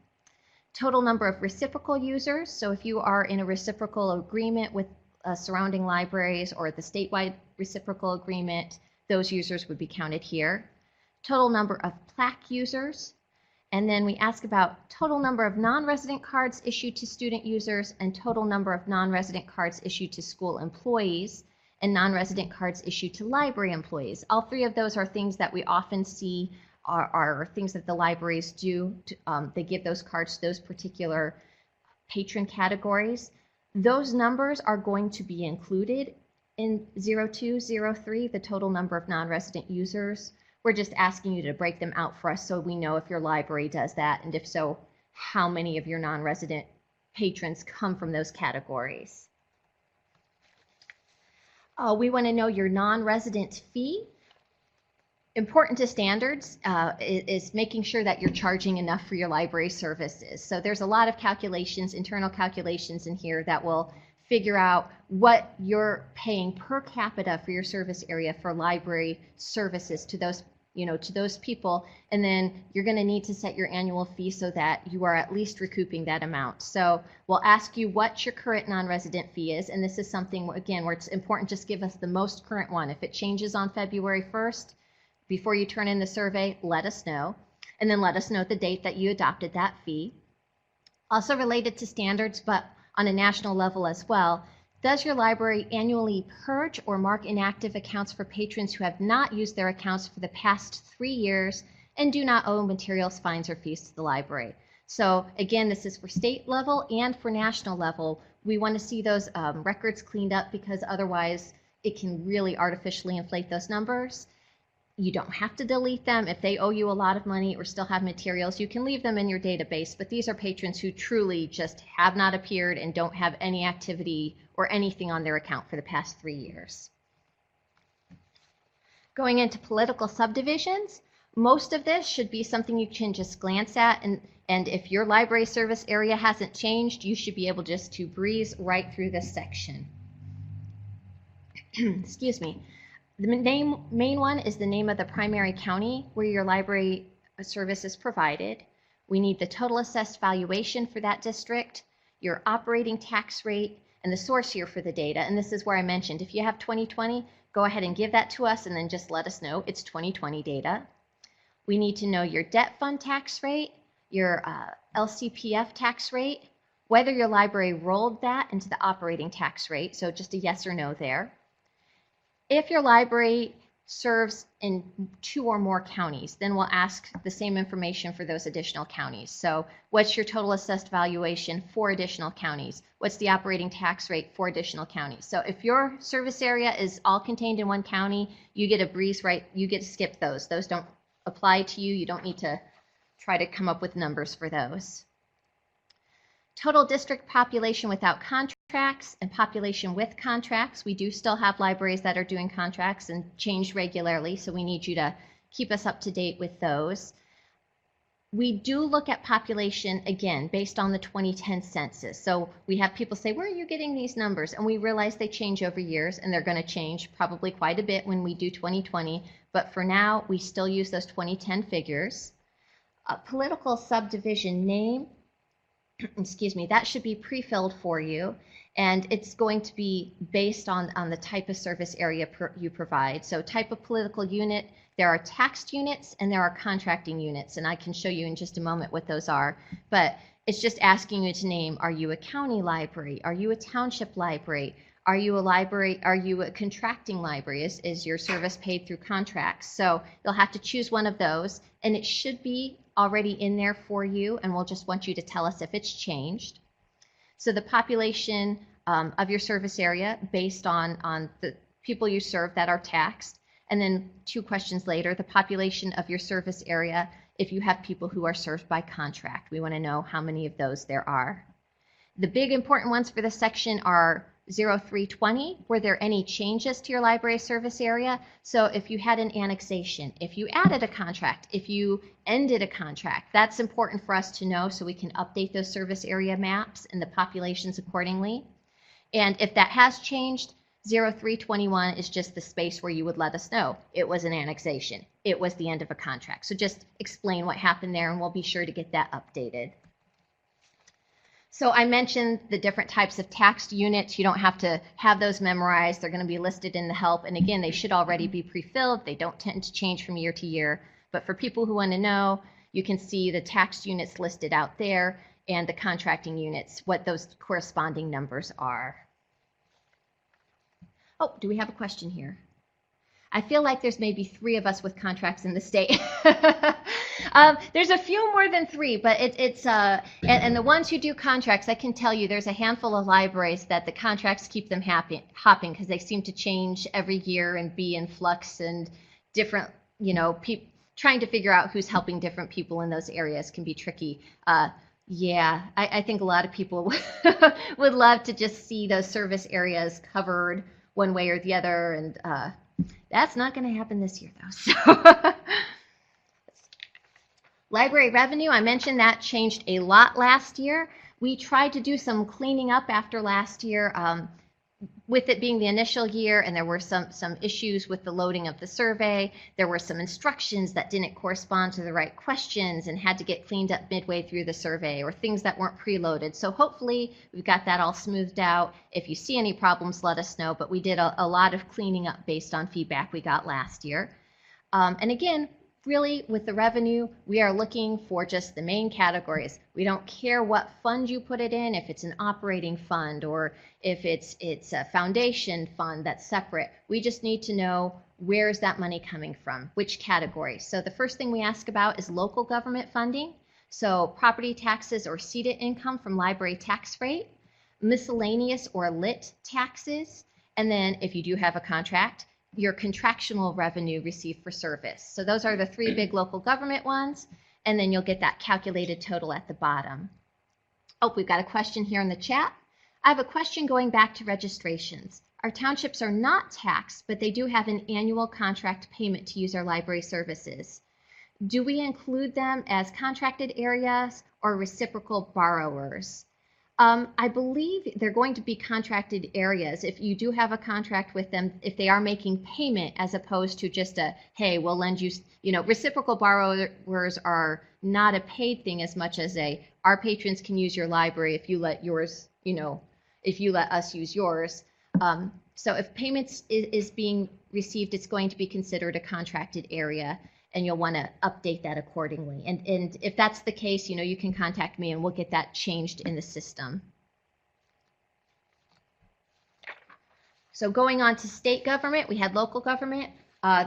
Total number of reciprocal users. So if you are in a reciprocal agreement with surrounding libraries or the statewide reciprocal agreement, those users would be counted here. Total number of plaque users. And then we ask about total number of non-resident cards issued to student users and total number of non-resident cards issued to school employees and non-resident cards issued to library employees. All 3 of those are things that we often see are things that the libraries do. They give those cards to those particular patron categories. Those numbers are going to be included in 0203, the total number of non-resident users. We're just asking you to break them out for us so we know if your library does that, and if so, how many of your non-resident patrons come from those categories. We want to know your non-resident fee. important to standards is making sure that you're charging enough for your library services. So there's a lot of calculations, internal calculations in here that will figure out what you're paying per capita for your service area for library services to those, to those people. And then you're going to need to set your annual fee so that you are at least recouping that amount. So we'll ask you what your current non-resident fee is. And this is something, again, where it's important, just give us the most current one. If it changes on February 1st, before you turn in the survey, let us know. And then let us know the date that you adopted that fee. Also related to standards, but on a national level as well, does your library annually purge or mark inactive accounts for patrons who have not used their accounts for the past 3 years and do not owe materials, fines, or fees to the library? So again, this is for state level and for national level. We want to see those records cleaned up, because otherwise it can really artificially inflate those numbers. You don't have to delete them. If they owe you a lot of money or still have materials, you can leave them in your database. But these are patrons who truly just have not appeared and don't have any activity or anything on their account for the past 3 years. Going into political subdivisions, most of this should be something you can just glance at. And if your library service area hasn't changed, you should be able just to breeze right through this section. Excuse me. The main one is the name of the primary county where your library service is provided. We need the total assessed valuation for that district, your operating tax rate, and the source year for the data. And this is where I mentioned, if you have 2020, go ahead and give that to us and then just let us know it's 2020 data. We need to know your debt fund tax rate, your LCPF tax rate, whether your library rolled that into the operating tax rate, so just a yes or no there. If your library serves in 2 or more counties, then we'll ask the same information for those additional counties. So what's your total assessed valuation for additional counties? What's the operating tax rate for additional counties? So if your service area is all contained in one county, you get a breeze right, you get to skip those. Those don't apply to you. You don't need to try to come up with numbers for those. Total district population without contracts and population with contracts. We do still have libraries that are doing contracts and change regularly, so we need you to keep us up to date with those. We do look at population, again, based on the 2010 census. So we have people say, where are you getting these numbers? And we realize they change over years, and they're going to change probably quite a bit when we do 2020. But for now, we still use those 2010 figures. Political subdivision name, excuse me, that should be pre-filled for you, and it's going to be based on the type of service area you provide. So type of political unit, there are taxed units and there are contracting units, and I can show you in just a moment what those are, but it's just asking you to name, are you a county library? Are you a township library? Are you a library? Are you a contracting library? Is your service paid through contracts? So you'll have to choose one of those, and it should be already in there for you, and we'll just want you to tell us if it's changed. So the population of your service area based on the people you serve that are taxed, and then 2 questions later, the population of your service area if you have people who are served by contract. We want to know how many of those there are. The big important ones for this section are 0320, were there any changes to your library service area? So if you had an annexation, if you added a contract, if you ended a contract, that's important for us to know so we can update those service area maps and the populations accordingly. And if that has changed, 0321 is just the space where you would let us know it was an annexation, it was the end of a contract. So just explain what happened there, and we'll be sure to get that updated. So I mentioned the different types of taxed units. You don't have to have those memorized. They're going to be listed in the help. And again, they should already be pre-filled. They don't tend to change from year to year. But for people who want to know, you can see the taxed units listed out there and the contracting units, what those corresponding numbers are. Oh, do we have a question here? I feel like there's maybe 3 of us with contracts in the state. There's a few more than 3, but and the ones who do contracts, I can tell you there's a handful of libraries that the contracts keep them hopping because they seem to change every year and be in flux, and different, trying to figure out who's helping different people in those areas can be tricky. Yeah, I think a lot of people would love to just see those service areas covered one way or the other, and That's not going to happen this year, though. So library revenue, I mentioned that changed a lot last year. We tried to do some cleaning up after last year. With it being the initial year and there were some issues with the loading of the survey, there were some instructions that didn't correspond to the right questions and had to get cleaned up midway through the survey, or things that weren't preloaded. So hopefully we've got that all smoothed out. If you see any problems, let us know, but we did a lot of cleaning up based on feedback we got last year. And again, really with the revenue, we are looking for just the main categories. We don't care what fund you put it in, if it's an operating fund or if it's a foundation fund that's separate. We just need to know where is that money coming from, which category. So the first thing we ask about is local government funding. So property taxes or seated income from library tax rate, miscellaneous or lit taxes, and then if you do have a contract, your contractual revenue received for service. So those are the three big local government ones, and then you'll get that calculated total at the bottom. Oh, we've got a question here in the chat. I have a question going back to registrations. Our townships are not taxed, but they do have an annual contract payment to use our library services. Do we include them as contracted areas or reciprocal borrowers? I believe they're going to be contracted areas. If you do have a contract with them, if they are making payment as opposed to just a, hey, we'll lend you, reciprocal borrowers are not a paid thing as much as our patrons can use your library if you let yours, if you let us use yours. So if payments is being received, it's going to be considered a contracted area, and you'll want to update that accordingly. And if that's the case, you can contact me and we'll get that changed in the system. So going on to state government, we had local government.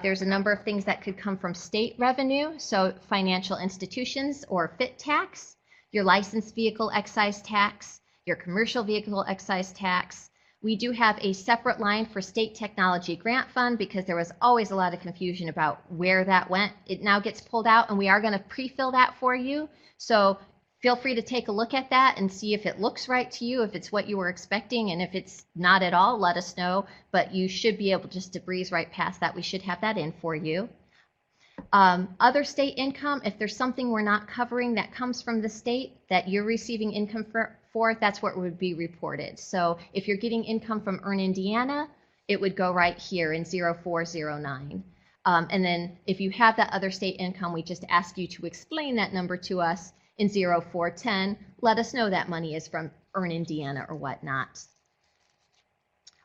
There's a number of things that could come from state revenue. So financial institutions or FIT tax, your licensed vehicle excise tax, your commercial vehicle excise tax. We do have a separate line for state technology grant fund because there was always a lot of confusion about where that went. It now gets pulled out, and we are going to pre-fill that for you. So feel free to take a look at that and see if it looks right to you, if it's what you were expecting, and if it's not at all, let us know. But you should be able just to breeze right past that. We should have that in for you. Other state income, if there's something we're not covering that comes from the state that you're receiving income for, that's what would be reported. So if you're getting income from Earn Indiana, it would go right here in 0409. And then if you have that other state income, we just ask you to explain that number to us in 0410. Let us know that money is from Earn Indiana or whatnot.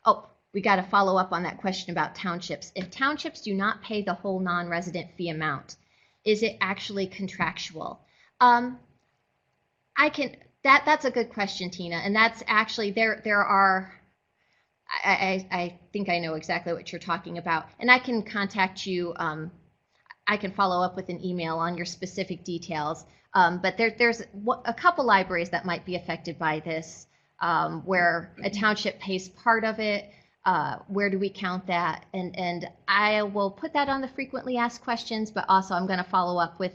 Oh, we got to follow up on that question about townships. If townships do not pay the whole non-resident fee amount, is it actually contractual? That's a good question, Tina. And that's actually, there are, I think I know exactly what you're talking about. And I can contact you, I can follow up with an email on your specific details. But there's a couple libraries that might be affected by this, where a township pays part of it. Where do we count that? And I will put that on the frequently asked questions, but also I'm going to follow up with,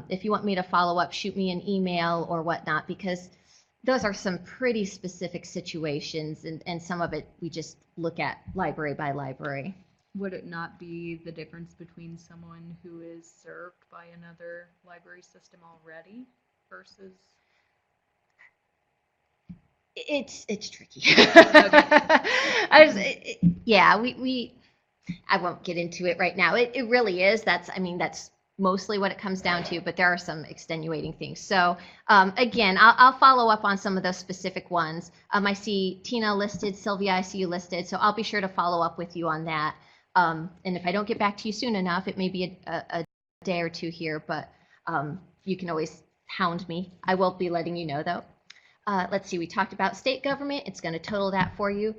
if you want me to follow up, shoot me an email or whatnot, because those are some pretty specific situations, and some of it we just look at library by library. Would it not be the difference between someone who is served by another library system already versus? It's tricky. Okay. I won't get into it right now. It really is. That's mostly what it comes down to, but there are some extenuating things. So again, I'll follow up on some of those specific ones. I see Tina listed, Sylvia, I see you listed, so I'll be sure to follow up with you on that. And if I don't get back to you soon enough, it may be a day or two here, but you can always hound me. I will be letting you know, though. Let's see, we talked about state government. It's going to total that for you.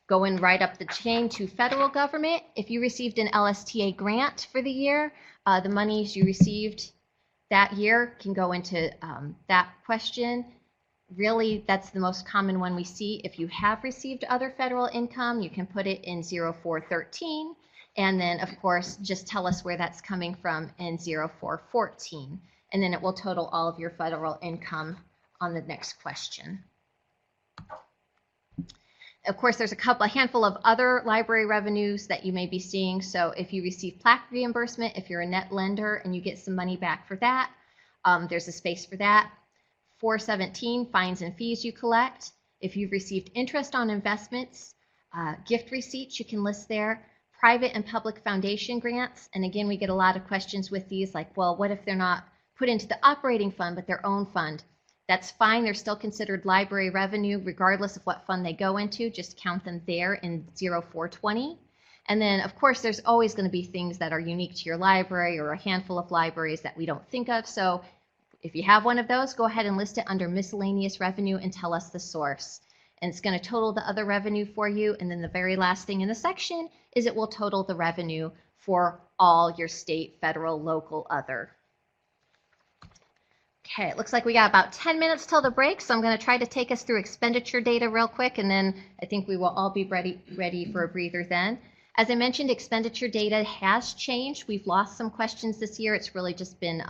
Going right up the chain to federal government, if you received an LSTA grant for the year, the monies you received that year can go into that question. Really, that's the most common one we see. If you have received other federal income, you can put it in 0413. And then, of course, just tell us where that's coming from in 0414. And then it will total all of your federal income on the next question. Of course, there's a handful of other library revenues that you may be seeing. So if you receive plaque reimbursement, if you're a net lender and you get some money back for that, there's a space for that. 417, fines and fees you collect. If you've received interest on investments, gift receipts, you can list there. Private and public foundation grants. And again, we get a lot of questions with these, like, well, what if they're not put into the operating fund, but their own fund? That's fine. They're still considered library revenue, regardless of what fund they go into. Just count them there in 0420. And then, of course, there's always going to be things that are unique to your library or a handful of libraries that we don't think of. So if you have one of those, go ahead and list it under miscellaneous revenue and tell us the source. And it's going to total the other revenue for you. And then the very last thing in the section is it will total the revenue for all your state, federal, local, other. Okay, it looks like we got about 10 minutes till the break, so I'm going to try to take us through expenditure data real quick, and then I think we will all be ready for a breather then. As I mentioned, expenditure data has changed. We've lost some questions this year. It's really just been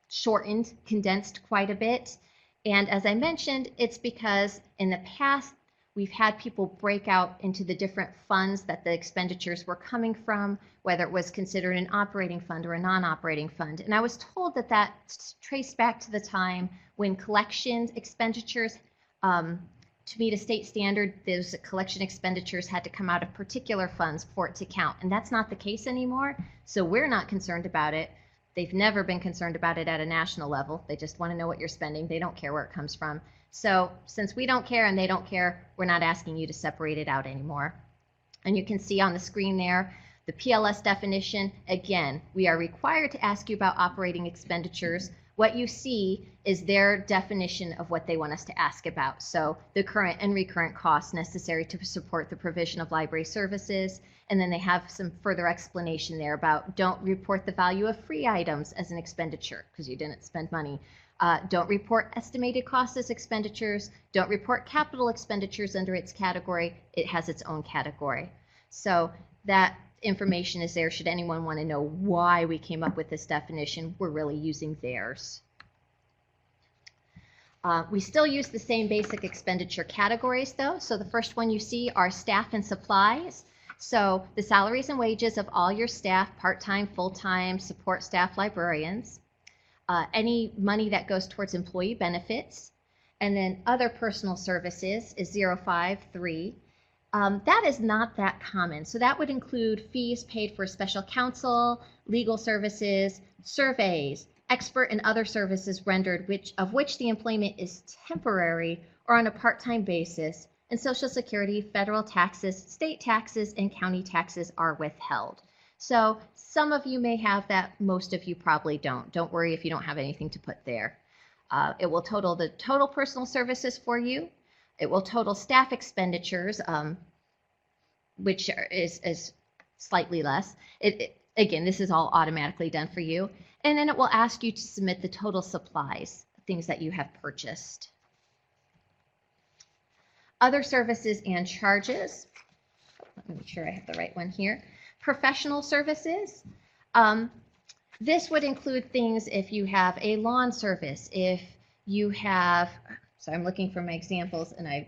shortened, condensed quite a bit. And as I mentioned, it's because in the past, we've had people break out into the different funds that the expenditures were coming from, whether it was considered an operating fund or a non-operating fund. And I was told that that's traced back to the time when collections expenditures, to meet a state standard, those collection expenditures had to come out of particular funds for it to count. And that's not the case anymore. So we're not concerned about it. They've never been concerned about it at a national level. They just want to know what you're spending. They don't care where it comes from. So since we don't care and they don't care, we're not asking you to separate it out anymore. And you can see on the screen there, the PLS definition. Again, we are required to ask you about operating expenditures. What you see is their definition of what they want us to ask about. So the current and recurrent costs necessary to support the provision of library services. And then they have some further explanation there about don't report the value of free items as an expenditure because you didn't spend money. Don't report estimated costs as expenditures. Don't report capital expenditures under its category. It has its own category. So that information is there should anyone want to know why we came up with this definition. We're really using theirs. We still use the same basic expenditure categories though. So the first one you see are staff and supplies. So the salaries and wages of all your staff, part-time, full-time, support staff, librarians. Any money that goes towards employee benefits, and then other personal services is 053. That is not that common. So that would include fees paid for special counsel, legal services, surveys, expert and other services rendered of which the employment is temporary or on a part-time basis, and Social Security, federal taxes, state taxes, and county taxes are withheld. So some of you may have that, most of you probably don't. Don't worry if you don't have anything to put there. It will total the total personal services for you. It will total staff expenditures, which is slightly less. Again, this is all automatically done for you. And then it will ask you to submit the total supplies, things that you have purchased. Other services and charges. Let me make sure I have the right one here. Professional services. This would include things if you have a lawn service, if you have, so I'm looking for my examples and I'm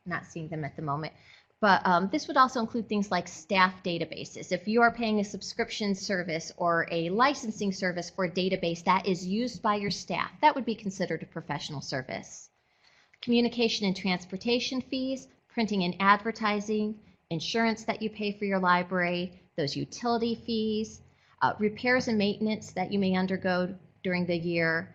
not seeing them at the moment, but this would also include things like staff databases. If you are paying a subscription service or a licensing service for a database that is used by your staff, that would be considered a professional service. Communication and transportation fees, printing and advertising, insurance that you pay for your library, those utility fees, repairs and maintenance that you may undergo during the year,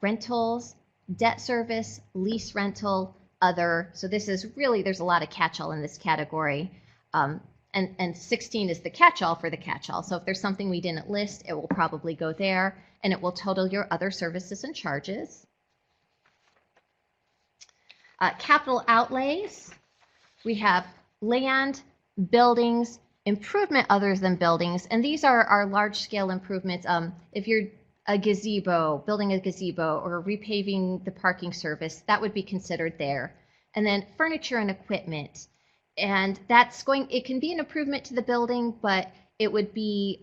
rentals, debt service, lease rental, other. So this is really, there's a lot of catch-all in this category. And 16 is the catch-all for the catch-all. So if there's something we didn't list, it will probably go there, and it will total your other services and charges. Capital outlays, we have land, buildings, improvement other than buildings, and these are our large-scale improvements. If you're a gazebo, building a gazebo, or repaving the parking service, that would be considered there. And then furniture and equipment, and that's it can be an improvement to the building, but it would be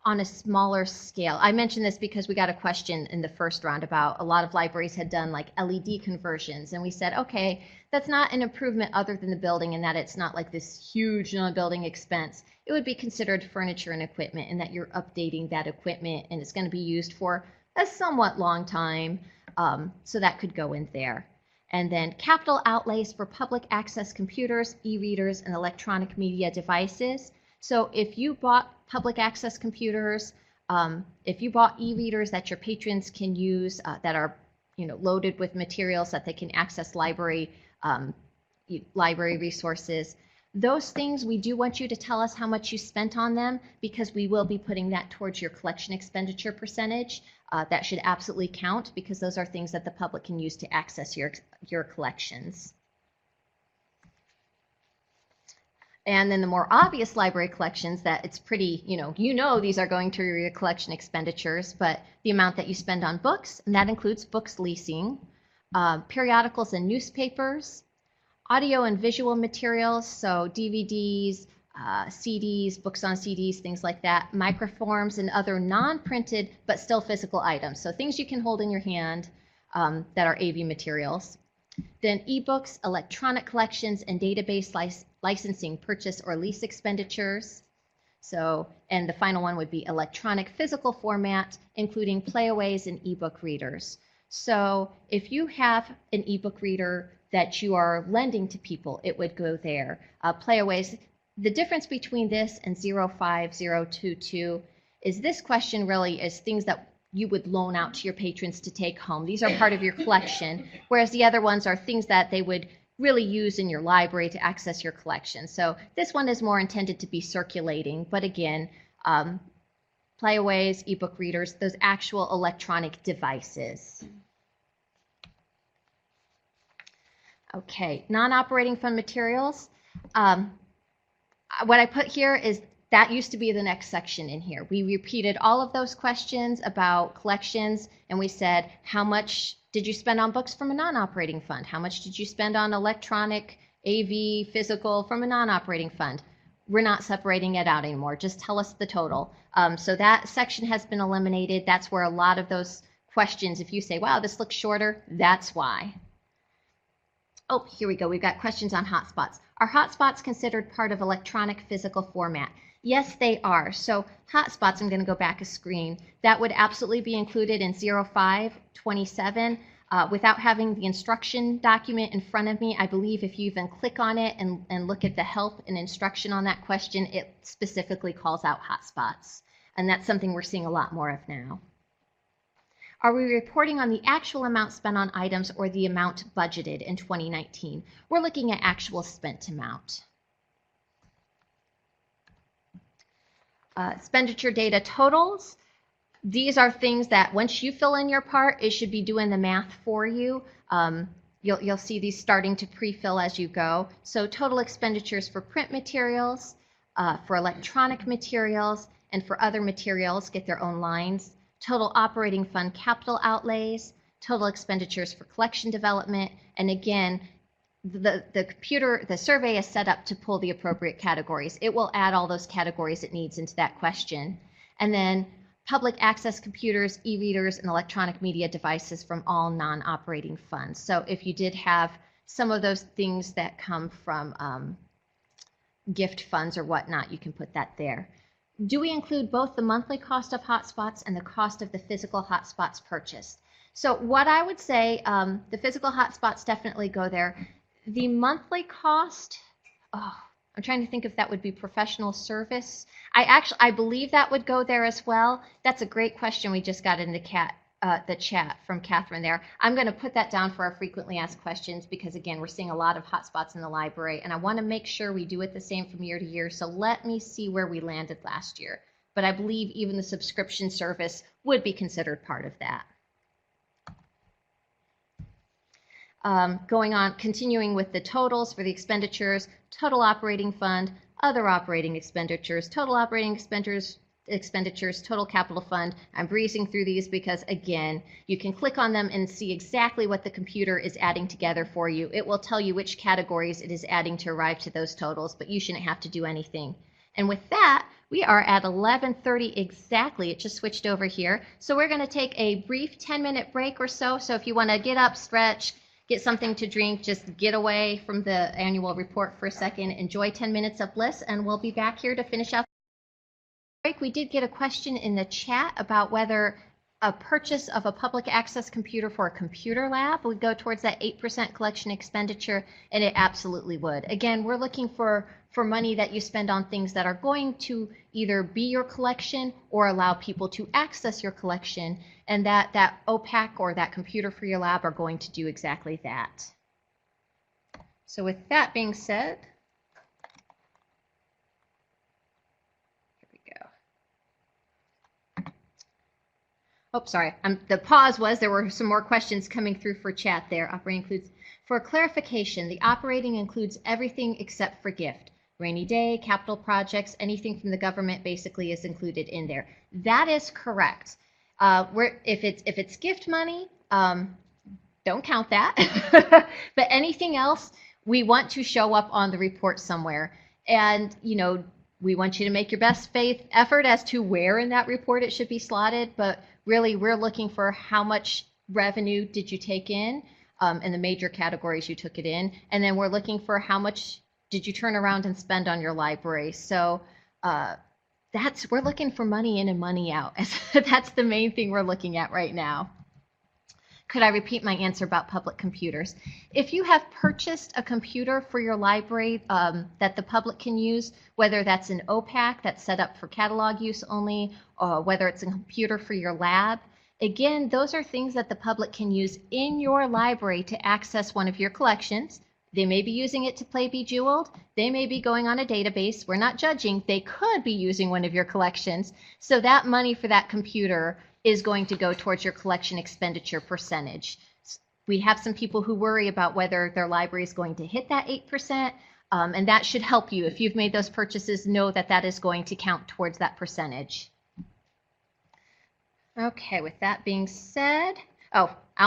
on a smaller scale. I mentioned this because we got a question in the first round about a lot of libraries had done like LED conversions, and we said, okay, that's not an improvement other than the building in that it's not like this huge non-building expense. It would be considered furniture and equipment, and that you're updating that equipment and it's going to be used for a somewhat long time, so that could go in there. And then capital outlays for public access computers, e-readers, and electronic media devices. So if you bought public access computers, if you bought e-readers that your patrons can use, that are loaded with materials that they can access library resources, those things, we do want you to tell us how much you spent on them, because we will be putting that towards your collection expenditure percentage. That should absolutely count, because those are things that the public can use to access your collections. And then the more obvious library collections that it's pretty, these are going to your collection expenditures, but the amount that you spend on books, and that includes books leasing, periodicals and newspapers, audio and visual materials, so DVDs, CDs, books on CDs, things like that, microforms, and other non-printed but still physical items. So things you can hold in your hand that are AV materials. Then ebooks, electronic collections, and database licensing, purchase or lease expenditures. So, and the final one would be electronic physical format, including playaways and ebook readers. So if you have an ebook reader that you are lending to people, it would go there. Playaways, the difference between this and 05022 is this question really is things that you would loan out to your patrons to take home. These are part of your collection, whereas the other ones are things that they would really use in your library to access your collection. So this one is more intended to be circulating, but again, playaways, ebook readers, those actual electronic devices. Okay, non-operating fund materials. What I put here is that used to be the next section in here. We repeated all of those questions about collections, and we said, how much did you spend on books from a non-operating fund? How much did you spend on electronic, AV, physical from a non-operating fund? We're not separating it out anymore. Just tell us the total. So that section has been eliminated. That's where a lot of those questions, if you say, wow, this looks shorter, that's why. Oh, here we go. We've got questions on hotspots. Are hotspots considered part of electronic physical format? Yes, they are. So hotspots, I'm going to go back a screen. That would absolutely be included in 0527. Without having the instruction document in front of me, I believe if you even click on it and look at the help and instruction on that question, it specifically calls out hotspots. And that's something we're seeing a lot more of now. Are we reporting on the actual amount spent on items or the amount budgeted in 2019? We're looking at actual spent amount. Expenditure data totals. These are things that once you fill in your part, it should be doing the math for you. You'll see these starting to pre-fill as you go. So total expenditures for print materials, for electronic materials, and for other materials get their own lines. Total operating fund capital outlays, total expenditures for collection development, and again, the survey is set up to pull the appropriate categories. It will add all those categories it needs into that question. And then public access computers, e-readers, and electronic media devices from all non-operating funds. So if you did have some of those things that come from gift funds or whatnot, you can put that there. Do we include both the monthly cost of hotspots and the cost of the physical hotspots purchased? So what I would say, the physical hotspots definitely go there. The monthly cost, I'm trying to think if that would be professional service. I believe that would go there as well. That's a great question we just got in the chat from Catherine there. I'm going to put that down for our frequently asked questions because, again, we're seeing a lot of hotspots in the library, and I want to make sure we do it the same from year to year. So let me see where we landed last year. But I believe even the subscription service would be considered part of that. Going on, continuing with the totals for the expenditures, total operating fund, other operating expenditures, total operating expenditures, total capital fund. I'm breezing through these because, again, you can click on them and see exactly what the computer is adding together for you. It will tell you which categories it is adding to arrive to those totals, but you shouldn't have to do anything. And with that, we are at 11:30 exactly. It just switched over here. So we're going to take a brief 10-minute break or so. So if you want to get up, stretch, get something to drink, just get away from the annual report for a second, enjoy 10 minutes of bliss, and we'll be back here to finish out the break. We did get a question in the chat about whether a purchase of a public access computer for a computer lab would go towards that 8% collection expenditure, and it absolutely would. Again, we're looking for money that you spend on things that are going to either be your collection or allow people to access your collection, and that OPAC or that computer for your lab are going to do exactly that. So with that being said, here we go. Oh, sorry. The pause was there were some more questions coming through for chat there. Operating includes, for clarification, the operating includes everything except for gift. Rainy day, capital projects, anything from the government basically is included in there. That is correct. If it's gift money, don't count that. But anything else, we want to show up on the report somewhere. And, you know, we want you to make your best faith effort as to where in that report it should be slotted, but really we're looking for how much revenue did you take in the major categories you took it in, and then we're looking for how much did you turn around and spend on your library. So we're looking for money in and money out. That's the main thing we're looking at right now. Could I repeat my answer about public computers? If you have purchased a computer for your library that the public can use, whether that's an OPAC that's set up for catalog use only, or whether it's a computer for your lab, again, those are things that the public can use in your library to access one of your collections. They may be using it to play Bejeweled. They may be going on a database. We're not judging. They could be using one of your collections. So that money for that computer is going to go towards your collection expenditure percentage. We have some people who worry about whether their library is going to hit that 8%, and that should help you. If you've made those purchases, know that that is going to count towards that percentage. Okay, with that being said, oh, I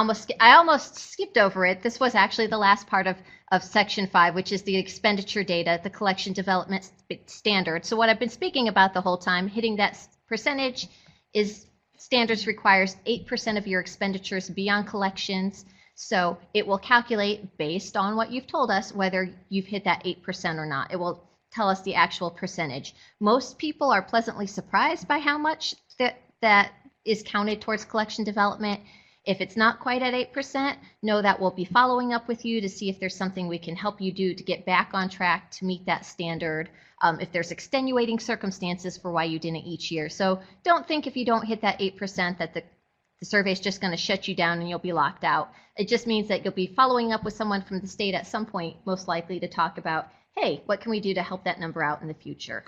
almost skipped over it. This was actually the last part of Section 5, which is the expenditure data, the collection development standard. So what I've been speaking about the whole time, hitting that percentage is standards requires 8% of your expenditures be on collections. So it will calculate based on what you've told us whether you've hit that 8% or not. It will tell us the actual percentage. Most people are pleasantly surprised by how much that is counted towards collection development. If it's not quite at 8%, know that we'll be following up with you to see if there's something we can help you do to get back on track to meet that standard. If there's extenuating circumstances for why you didn't each year. So don't think if you don't hit that 8% that the survey is just going to shut you down and you'll be locked out. It just means that you'll be following up with someone from the state at some point, most likely to talk about, hey, what can we do to help that number out in the future?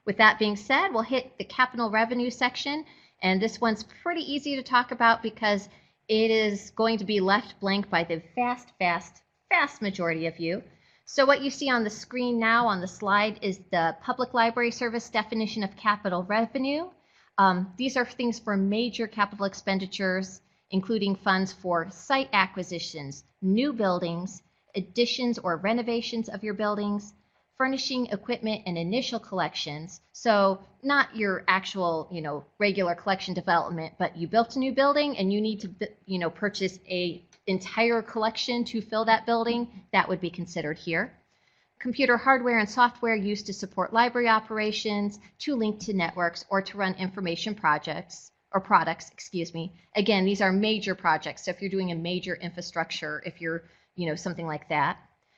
With that being said, we'll hit the capital revenue section. And this one's pretty easy to talk about because it is going to be left blank by the vast majority of you. So what you see on the screen now on the slide is the Public Library Service definition of capital revenue. These are things for major capital expenditures, including funds for site acquisitions, new buildings, additions or renovations of your buildings, furnishing equipment and initial collections. So not your actual, regular collection development, but you built a new building and you need to, purchase a entire collection to fill that building, that would be considered here. Computer hardware and software used to support library operations, to link to networks, or to run information products. Again, these are major projects. So if you're doing a major infrastructure, if you're, something like that.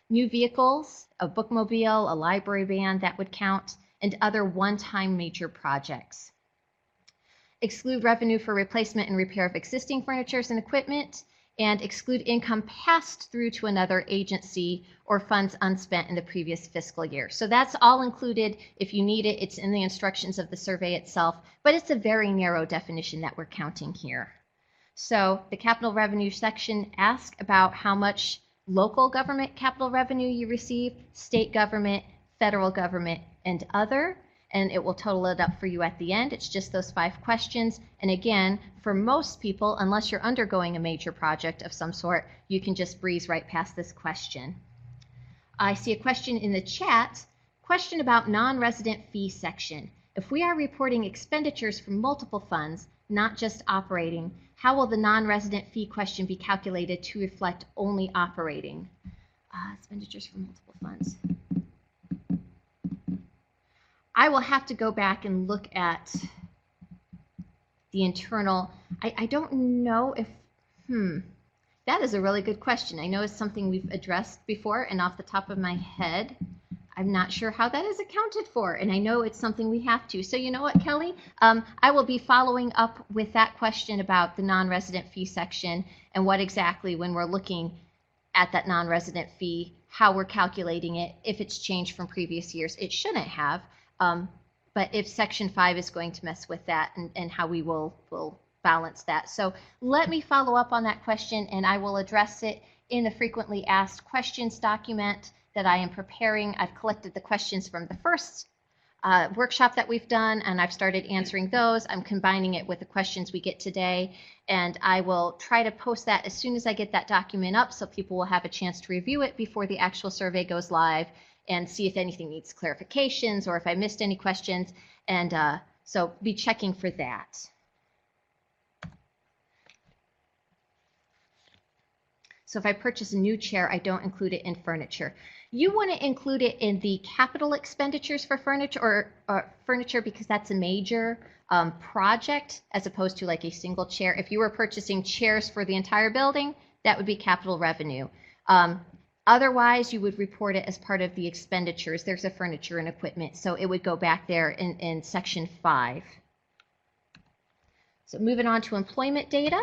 New vehicles, a bookmobile, a library van, that would count, and other one-time major projects. Exclude revenue for replacement and repair of existing furnitures and equipment, and exclude income passed through to another agency or funds unspent in the previous fiscal year. So that's all included. If you need it, it's in the instructions of the survey itself, but it's a very narrow definition that we're counting here. So the capital revenue section asks about how much local government capital revenue you receive, state government, federal government, and other. And it will total it up for you at the end. It's just those 5 questions. And again, for most people, unless you're undergoing a major project of some sort, you can just breeze right past this question. I see a question in the chat. Question about non-resident fee section. If we are reporting expenditures from multiple funds, not just operating, how will the non-resident fee question be calculated to reflect only operating? Expenditures from multiple funds. I will have to go back and look at the internal. I don't know if, that is a really good question. I know it's something we've addressed before, and off the top of my head, I'm not sure how that is accounted for, and I know it's something we have to. So you know what, Kelly? I will be following up with that question about the non-resident fee section and what exactly, when we're looking at that non-resident fee, how we're calculating it, if it's changed from previous years. It shouldn't have, but if Section 5 is going to mess with that, and how we will balance that. So let me follow up on that question, and I will address it in the frequently asked questions document that I am preparing. I've collected the questions from the first workshop that we've done, and I've started answering those. I'm combining it with the questions we get today, and I will try to post that as soon as I get that document up so people will have a chance to review it before the actual survey goes live and see if anything needs clarifications or if I missed any questions, and so be checking for that. So if I purchase a new chair, I don't include it in furniture. You want to include it in the capital expenditures for furniture, or furniture, because that's a major project as opposed to like a single chair. If you were purchasing chairs for the entire building, that would be capital revenue. Otherwise, you would report it as part of the expenditures. There's a furniture and equipment, so it would go back there in Section 5. So moving on to employment data.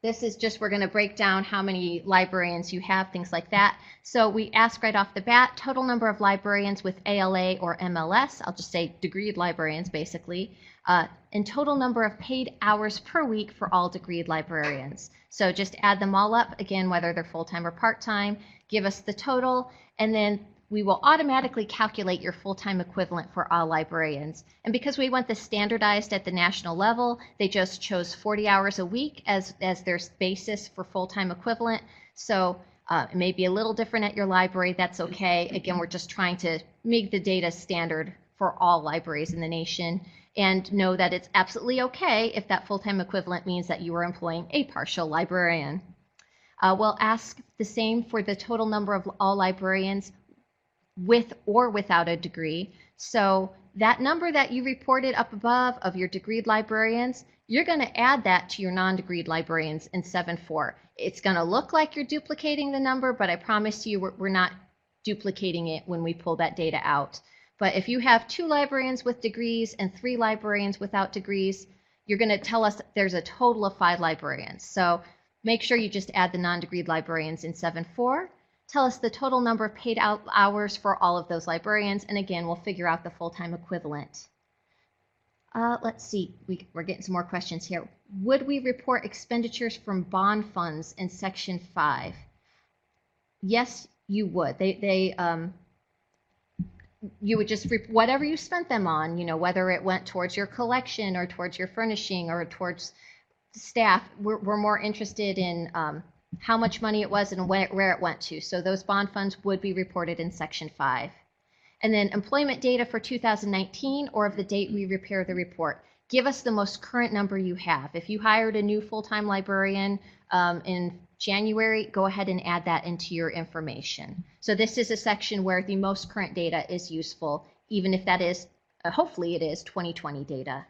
This is just, we're going to break down how many librarians you have, things like that. So we ask right off the bat, total number of librarians with ALA or MLS, I'll just say degreed librarians basically, and total number of paid hours per week for all degreed librarians. So just add them all up, again, whether they're full-time or part-time, give us the total, and then we will automatically calculate your full-time equivalent for all librarians. And because we want this standardized at the national level, they just chose 40 hours a week as their basis for full-time equivalent. So it may be a little different at your library, that's okay. Again, we're just trying to make the data standard for all libraries in the nation, and know that it's absolutely okay if that full-time equivalent means that you are employing a partial librarian. We'll ask the same for the total number of all librarians with or without a degree. So that number that you reported up above of your degreed librarians, you're going to add that to your non-degreed librarians in 7.4. It's going to look like you're duplicating the number, but I promise you we're not duplicating it when we pull that data out. But if you have 2 librarians with degrees and 3 librarians without degrees, you're going to tell us there's a total of 5 librarians. So make sure you just add the non-degreed librarians in 7.4. Tell us the total number of paid hours for all of those librarians, and again, we'll figure out the full-time equivalent. Let's see, we're getting some more questions here. Would we report expenditures from bond funds in Section 5? Yes, you would. You would just, whatever you spent them on, you know, whether it went towards your collection or towards your furnishing or towards staff, we're more interested in how much money it was and where it went to. So those bond funds would be reported in Section 5. And then employment data for 2019 or of the date we prepare the report. Give us the most current number you have. If you hired a new full-time librarian in January, go ahead and add that into your information. So this is a section where the most current data is useful, even if that is, hopefully it is 2020 data.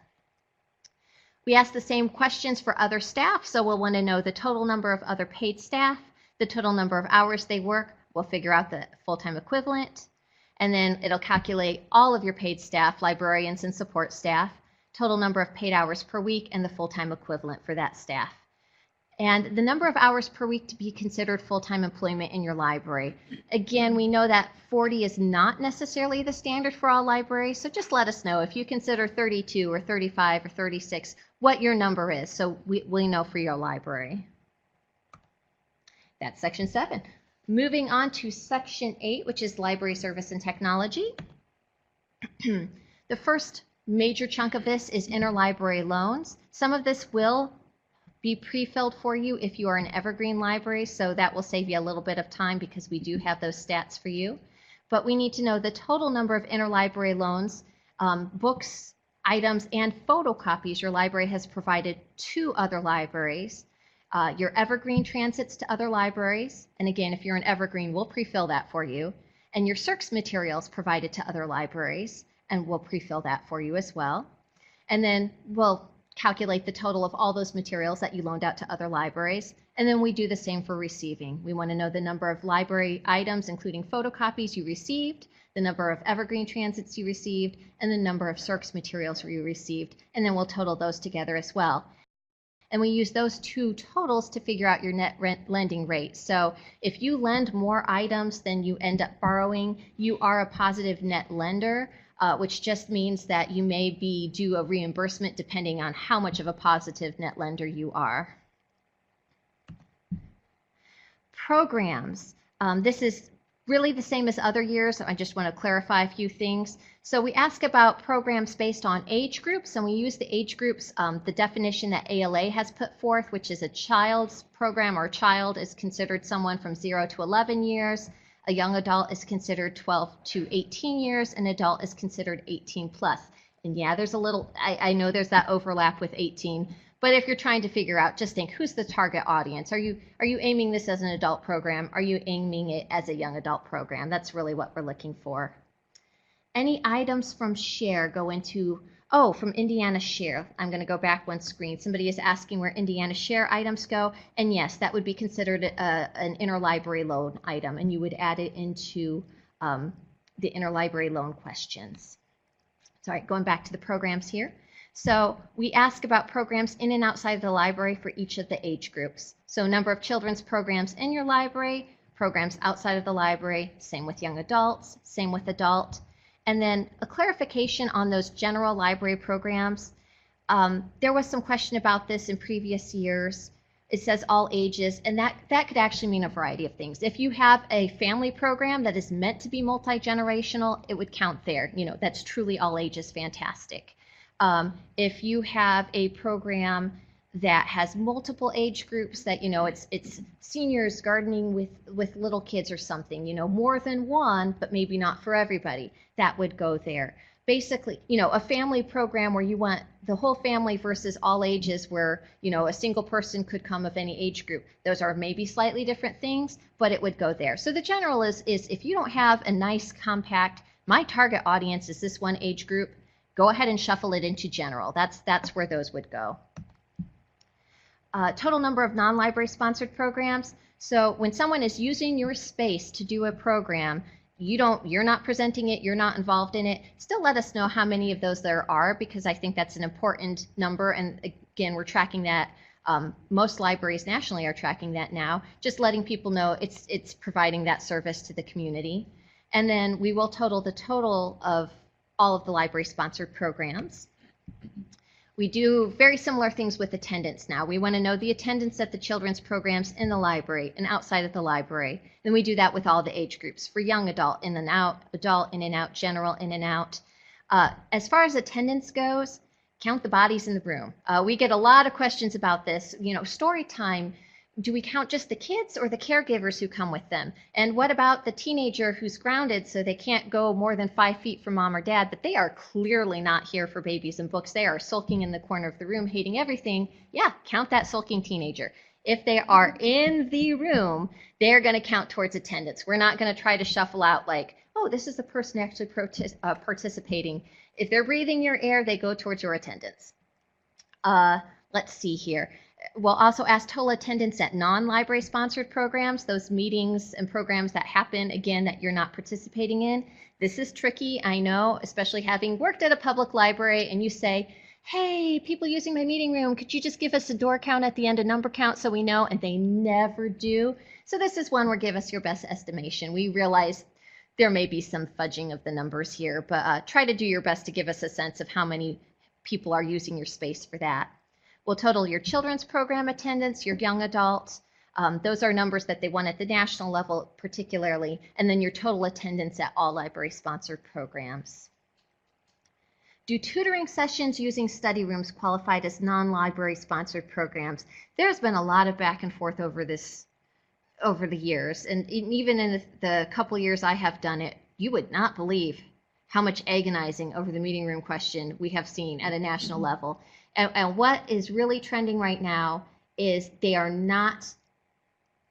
We ask the same questions for other staff, so we'll want to know the total number of other paid staff, the total number of hours they work, we'll figure out the full-time equivalent, and then it'll calculate all of your paid staff, librarians and support staff, total number of paid hours per week, and the full-time equivalent for that staff. And the number of hours per week to be considered full-time employment in your library. Again, we know that 40 is not necessarily the standard for all libraries, so just let us know if you consider 32 or 35 or 36, what your number is, so we know for your library. That's Section 7. Moving on to Section 8, which is Library Service and Technology. The first major chunk of this is interlibrary loans. Some of this will be pre-filled for you if you are an evergreen library, so that will save you a little bit of time because we do have those stats for you. but we need to know the total number of interlibrary loans, books, items, and photocopies your library has provided to other libraries, your evergreen transits to other libraries, and again, if you're an evergreen, we'll pre-fill that for you, and your CERCS materials provided to other libraries, and we'll pre-fill that for you as well. And then we'll calculate the total of all those materials that you loaned out to other libraries, and then we do the same for receiving. We want to know the number of library items, including photocopies you received, the number of evergreen transits you received, and the number of CERCS materials you received, and then we'll total those together as well. And we use those two totals to figure out your net lending rate. So if you lend more items than you end up borrowing, you are a positive net lender, which just means that you may be due a reimbursement depending on how much of a positive net lender you are. Programs. This is really the same as other years. I just want to clarify a few things. So we ask about programs based on age groups, and we use the age groups, the definition that ALA has put forth, which is a child's program, or child is considered someone from 0 to 11 years. A young adult is considered 12 to 18 years. An adult is considered 18 plus. And yeah, there's a little, I know there's that overlap with 18, but if you're trying to figure out, just think, who's the target audience? Are you aiming this as an adult program? Are you aiming it as a young adult program? That's really what we're looking for. Any items from share go into, oh, from Indiana share. I'm going to go back one screen. Somebody is asking where Indiana share items go. And yes, that would be considered an interlibrary loan item, and you would add it into the interlibrary loan questions. Sorry, going back to the programs here. So we ask about programs in and outside of the library for each of the age groups. So number of children's programs in your library, programs outside of the library, same with young adults, same with adult. And then a clarification on those general library programs. There was some question about this in previous years. It says all ages, and that could actually mean a variety of things. If you have a family program that is meant to be multi-generational, it would count there. You know, that's truly all ages, fantastic. If you have a program that has multiple age groups, that, you know, it's seniors gardening with little kids or something, you know, more than one, but maybe not for everybody, that would go there. Basically, you know, a family program where you want the whole family versus all ages, where, you know, a single person could come of any age group. Those are maybe slightly different things, but it would go there. So the general is if you don't have a nice compact, my target audience is this one age group, go ahead and shuffle it into general. That's where those would go. Total number of non-library sponsored programs. So when someone is using your space to do a program, you're not presenting it, you're not involved in it, still let us know how many of those there are, because I think that's an important number. And again, we're tracking that. Most libraries nationally are tracking that now, just letting people know it's providing that service to the community. And then we will total the total of all of the library sponsored programs. We do very similar things with attendance now. We want to know the attendance at the children's programs in the library and outside of the library. Then we do that with all the age groups. For young adult, in and out, adult, in and out, general, in and out. As far as attendance goes, count the bodies in the room. We get a lot of questions about this. You know, story time, do we count just the kids or the caregivers who come with them? And what about the teenager who's grounded so they can't go more than 5 feet from mom or dad, but they are clearly not here for babies and books. They are sulking in the corner of the room, hating everything. Yeah, count that sulking teenager. If they are in the room, they're going to count towards attendance. We're not going to try to shuffle out like, oh, this is the person actually participating. If they're breathing your air, they go towards your attendance. Let's see here. We'll also ask total attendance at non-library sponsored programs, those meetings and programs that happen, again, that you're not participating in. This is tricky, I know, especially having worked at a public library, and you say, hey, people using my meeting room, could you just give us a door count at the end, a number count, so we know? And they never do. So this is one where give us your best estimation. We realize there may be some fudging of the numbers here, but try to do your best to give us a sense of how many people are using your space for that. We'll total your children's program attendance, your young adults. Those are numbers that they want at the national level particularly, and then your total attendance at all library-sponsored programs. Do tutoring sessions using study rooms qualified as non-library sponsored programs? There's been a lot of back and forth over this over the years, and even in the couple years I have done it, you would not believe how much agonizing over the meeting room question we have seen at a national level. And what is really trending right now is they are not,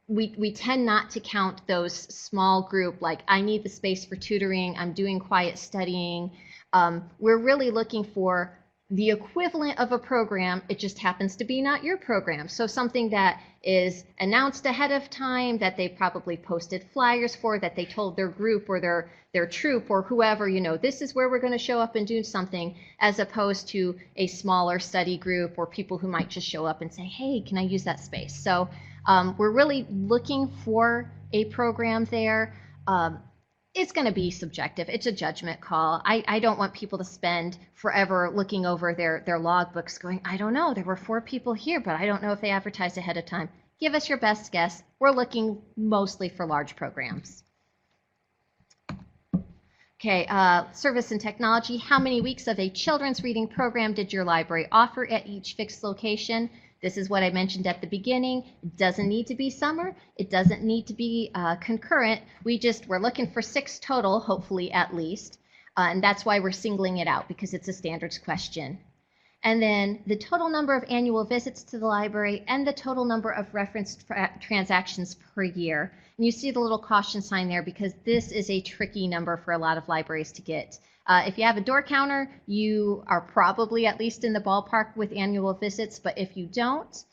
we tend not to count those small group, like I need the space for tutoring, I'm doing quiet studying. We're really looking for the equivalent of a program. It just happens to be not your program. So something that is announced ahead of time, that they probably posted flyers for, that they told their group or their troop or whoever, you know, this is where we're going to show up and do something, as opposed to a smaller study group or people who might just show up and say, hey, can I use that space? So we're really looking for a program there. It's going to be subjective. It's a judgment call. I don't want people to spend forever looking over their logbooks going, I don't know, there were 4 people here, but I don't know if they advertised ahead of time. Give us your best guess. We're looking mostly for large programs. Okay, service and technology. How many weeks of a children's reading program did your library offer at each fixed location? This is what I mentioned at the beginning. It doesn't need to be summer. It doesn't need to be concurrent. We're looking for 6 total, hopefully at least. And that's why we're singling it out, because it's a standards question. And then the total number of annual visits to the library and the total number of reference transactions per year. And you see the little caution sign there because this is a tricky number for a lot of libraries to get. If you have a door counter, you are probably at least in the ballpark with annual visits, but if you don't,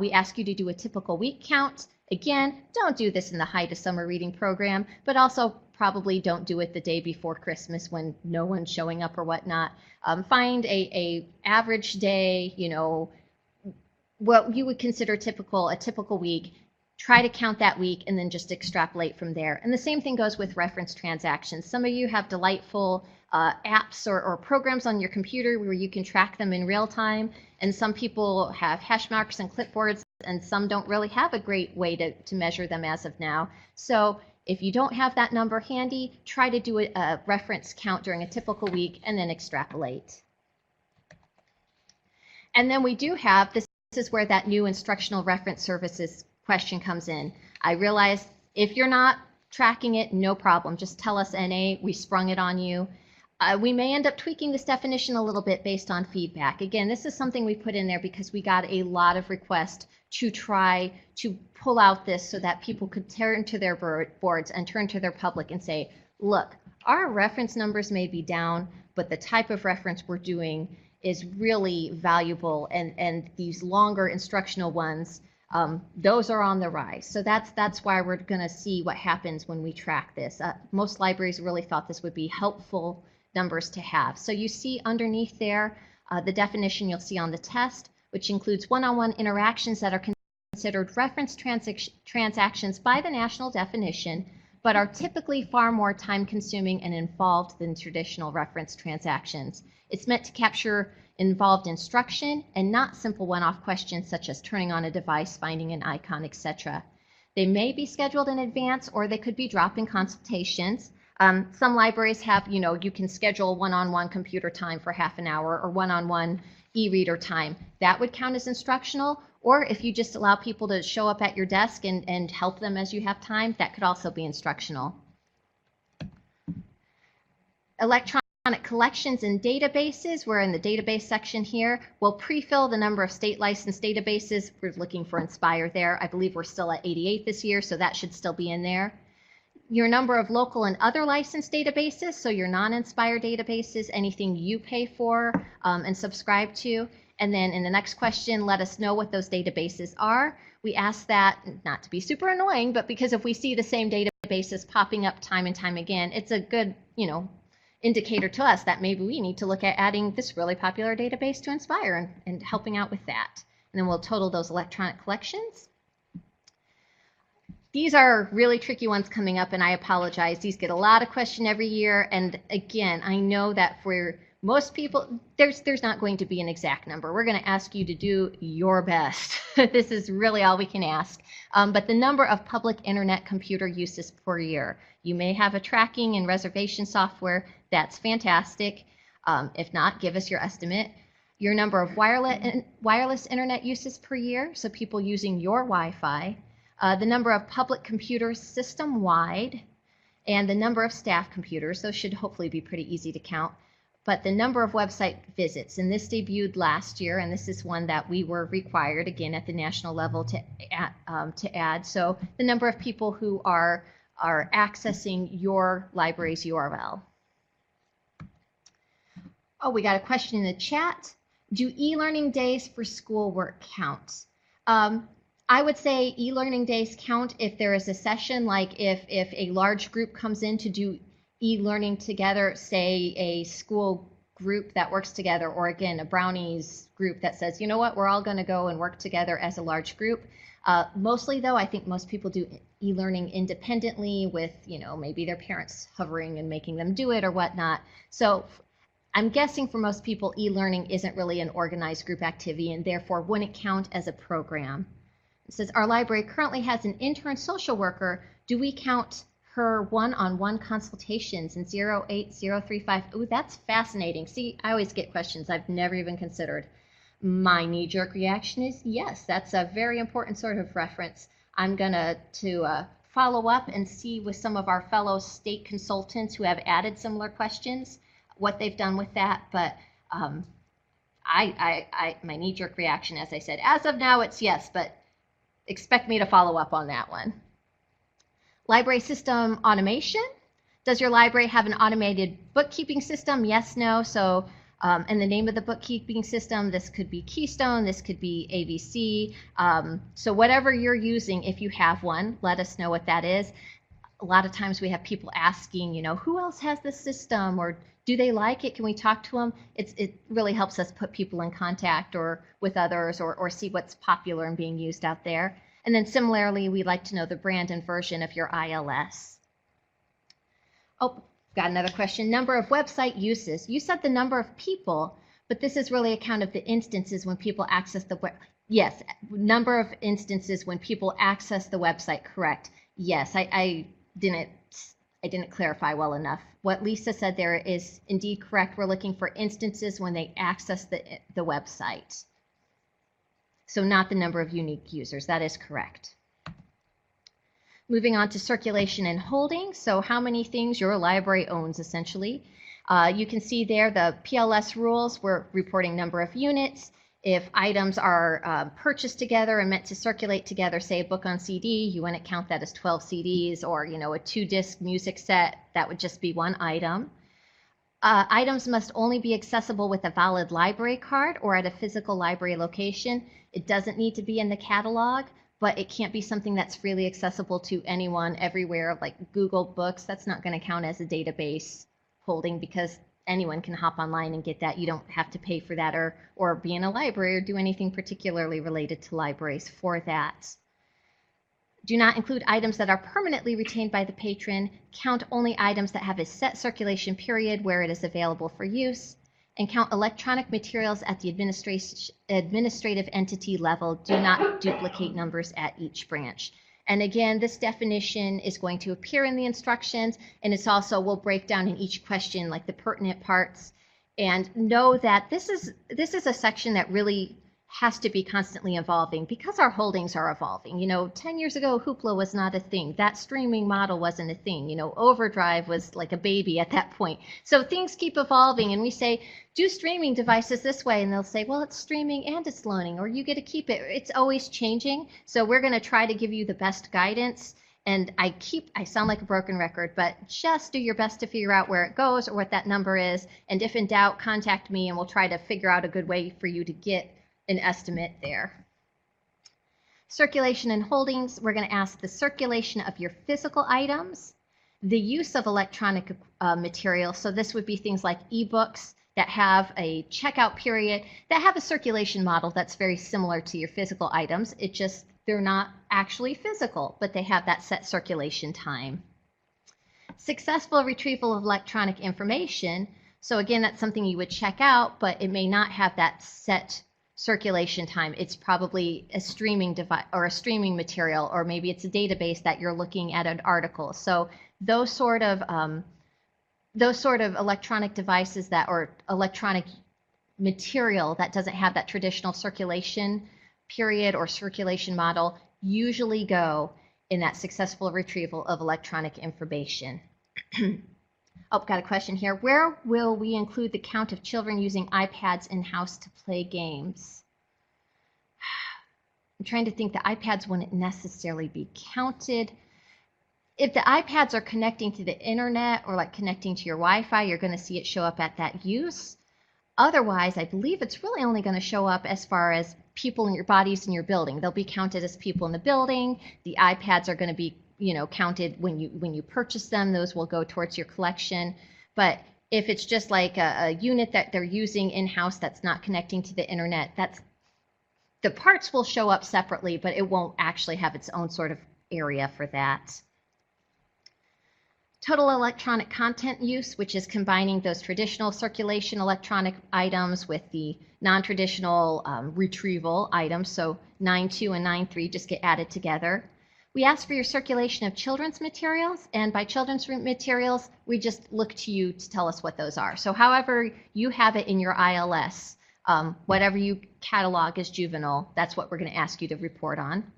we ask you to do a typical week count. Again, don't do this in the height of summer reading program, but also probably don't do it the day before Christmas when no one's showing up or whatnot. Find a average day, you know, what you would consider a typical week. Try to count that week and then just extrapolate from there. And the same thing goes with reference transactions. Some of you have delightful apps or programs on your computer where you can track them in real time. And some people have hash marks and clipboards, and some don't really have a great way to measure them as of now. So if you don't have that number handy, try to do a reference count during a typical week and then extrapolate. And then we do have, this is where that new instructional reference services question comes in. I realize if you're not tracking it, no problem. Just tell us NA, we sprung it on you. We may end up tweaking this definition a little bit based on feedback. Again, this is something we put in there because we got a lot of requests to try to pull out this so that people could turn to their boards and turn to their public and say, look, our reference numbers may be down, but the type of reference we're doing is really valuable, and these longer instructional ones, those are on the rise. So that's why we're going to see what happens when we track this. Most libraries really thought this would be helpful numbers to have. So you see underneath there the definition you'll see on the test, which includes one-on-one interactions that are considered reference transactions by the national definition, but are typically far more time-consuming and involved than traditional reference transactions. It's meant to capture involved instruction and not simple one-off questions such as turning on a device, finding an icon, etc. They may be scheduled in advance, or they could be drop-in consultations. Some libraries have, you know, you can schedule one-on-one computer time for half an hour or one-on-one e-reader time. That would count as instructional. Or if you just allow people to show up at your desk and help them as you have time, that could also be instructional. Electronic collections and databases, we're in the database section here. We'll pre-fill the number of state licensed databases. We're looking for Inspire there. I believe we're still at 88 this year, so that should still be in there. Your number of local and other licensed databases, so your non-Inspire databases, anything you pay for and subscribe to. And then in the next question, let us know what those databases are. We ask that, not to be super annoying, but because if we see the same databases popping up time and time again, it's a good, you know, indicator to us that maybe we need to look at adding this really popular database to Inspire and helping out with that. And then we'll total those electronic collections. These are really tricky ones coming up, and I apologize. These get a lot of question every year. And again, I know that for most people, there's not going to be an exact number. We're going to ask you to do your best. This is really all we can ask. But the number of public internet computer uses per year. You may have a tracking and reservation software. That's fantastic. If not, give us your estimate. Your number of wireless internet uses per year, so people using your Wi-Fi. The number of public computers system-wide, and the number of staff computers. Those should hopefully be pretty easy to count. But the number of website visits, and this debuted last year, and this is one that we were required again at the national level to add. So the number of people who are accessing your library's URL. Oh, we got a question in the chat. Do e-learning days for schoolwork count? I would say e-learning days count if there is a session, like if a large group comes in to do e-learning together, say a school group that works together, or again, a brownies group that says, you know what, we're all going to go and work together as a large group. Mostly though, I think most people do e-learning independently with, maybe their parents hovering and making them do it or whatnot. So I'm guessing for most people, e-learning isn't really an organized group activity and therefore wouldn't count as a program. It says, our library currently has an intern social worker. Do we count her one-on-one consultations in 08035? Ooh, that's fascinating. See, I always get questions I've never even considered. My knee-jerk reaction is yes, that's a very important sort of reference. I'm gonna follow up and see with some of our fellow state consultants who have added similar questions what they've done with that, but my knee-jerk reaction, as I said, as of now it's yes, but expect me to follow up on that one. Library system automation. Does your library have an automated bookkeeping system? Yes, no. So, and the name of the bookkeeping system, this could be Keystone, this could be ABC. So whatever you're using, if you have one, let us know what that is. A lot of times we have people asking, who else has this system, or do they like it? Can we talk to them? It really helps us put people in contact or with others, or see what's popular and being used out there. And then similarly, we'd like to know the brand and version of your ILS. Oh, got another question. Number of website uses. You said the number of people, but this is really a count of the instances when people access the web. Yes, number of instances when people access the website, correct. Yes, I didn't clarify well enough. What Lisa said there is indeed correct. We're looking for instances when they access the website. So not the number of unique users. That is correct. Moving on to circulation and holding. So how many things your library owns, essentially. You can see there the PLS rules. We're reporting number of units. If items are purchased together and meant to circulate together, say a book on CD, you wouldn't count that as 12 CDs, or a 2-disc music set, that would just be one item. Items must only be accessible with a valid library card or at a physical library location. It doesn't need to be in the catalog, but it can't be something that's freely accessible to anyone everywhere, like Google Books. That's not going to count as a database holding because anyone can hop online and get that. You don't have to pay for that or be in a library or do anything particularly related to libraries for that. Do not include items that are permanently retained by the patron. Count only items that have a set circulation period where it is available for use. And count electronic materials at the administrative entity level. Do not duplicate numbers at each branch. And again, this definition is going to appear in the instructions, and it's also, we'll break down in each question like the pertinent parts. And know that this is a section that really has to be constantly evolving because our holdings are evolving. 10 years ago, Hoopla was not a thing. That streaming model wasn't a thing. Overdrive was like a baby at that point. So things keep evolving, and we say, do streaming devices this way, and they'll say, well, it's streaming and it's loaning, or you get to keep it. It's always changing. So we're going to try to give you the best guidance. And I sound like a broken record, but just do your best to figure out where it goes or what that number is. And if in doubt, contact me and we'll try to figure out a good way for you to get an estimate there. Circulation and holdings, we're going to ask the circulation of your physical items, the use of electronic material. So this would be things like ebooks that have a checkout period, that have a circulation model that's very similar to your physical items. They're not actually physical, but they have that set circulation time. Successful retrieval of electronic information. So again, that's something you would check out, but it may not have that set circulation time. It's probably a streaming device or a streaming material, or maybe it's a database that you're looking at an article. So those sort of electronic devices or electronic material that doesn't have that traditional circulation period or circulation model usually go in that successful retrieval of electronic information. Oh, got a question here. Where will we include the count of children using iPads in-house to play games? I'm trying to think. The iPads wouldn't necessarily be counted. If the iPads are connecting to the internet or like connecting to your Wi-Fi, you're going to see it show up at that use. Otherwise, I believe it's really only going to show up as far as people in your bodies in your building. They'll be counted as people in the building. The iPads are going to be, counted when you purchase them. Those will go towards your collection. But if it's just like a unit that they're using in-house that's not connecting to the internet, the parts will show up separately, but it won't actually have its own sort of area for that. Total electronic content use, which is combining those traditional circulation electronic items with the non-traditional retrieval items. So 9.2 and 9.3 just get added together. We ask for your circulation of children's materials, and by children's materials, we just look to you to tell us what those are. So however you have it in your ILS, whatever you catalog as juvenile, that's what we're going to ask you to report on.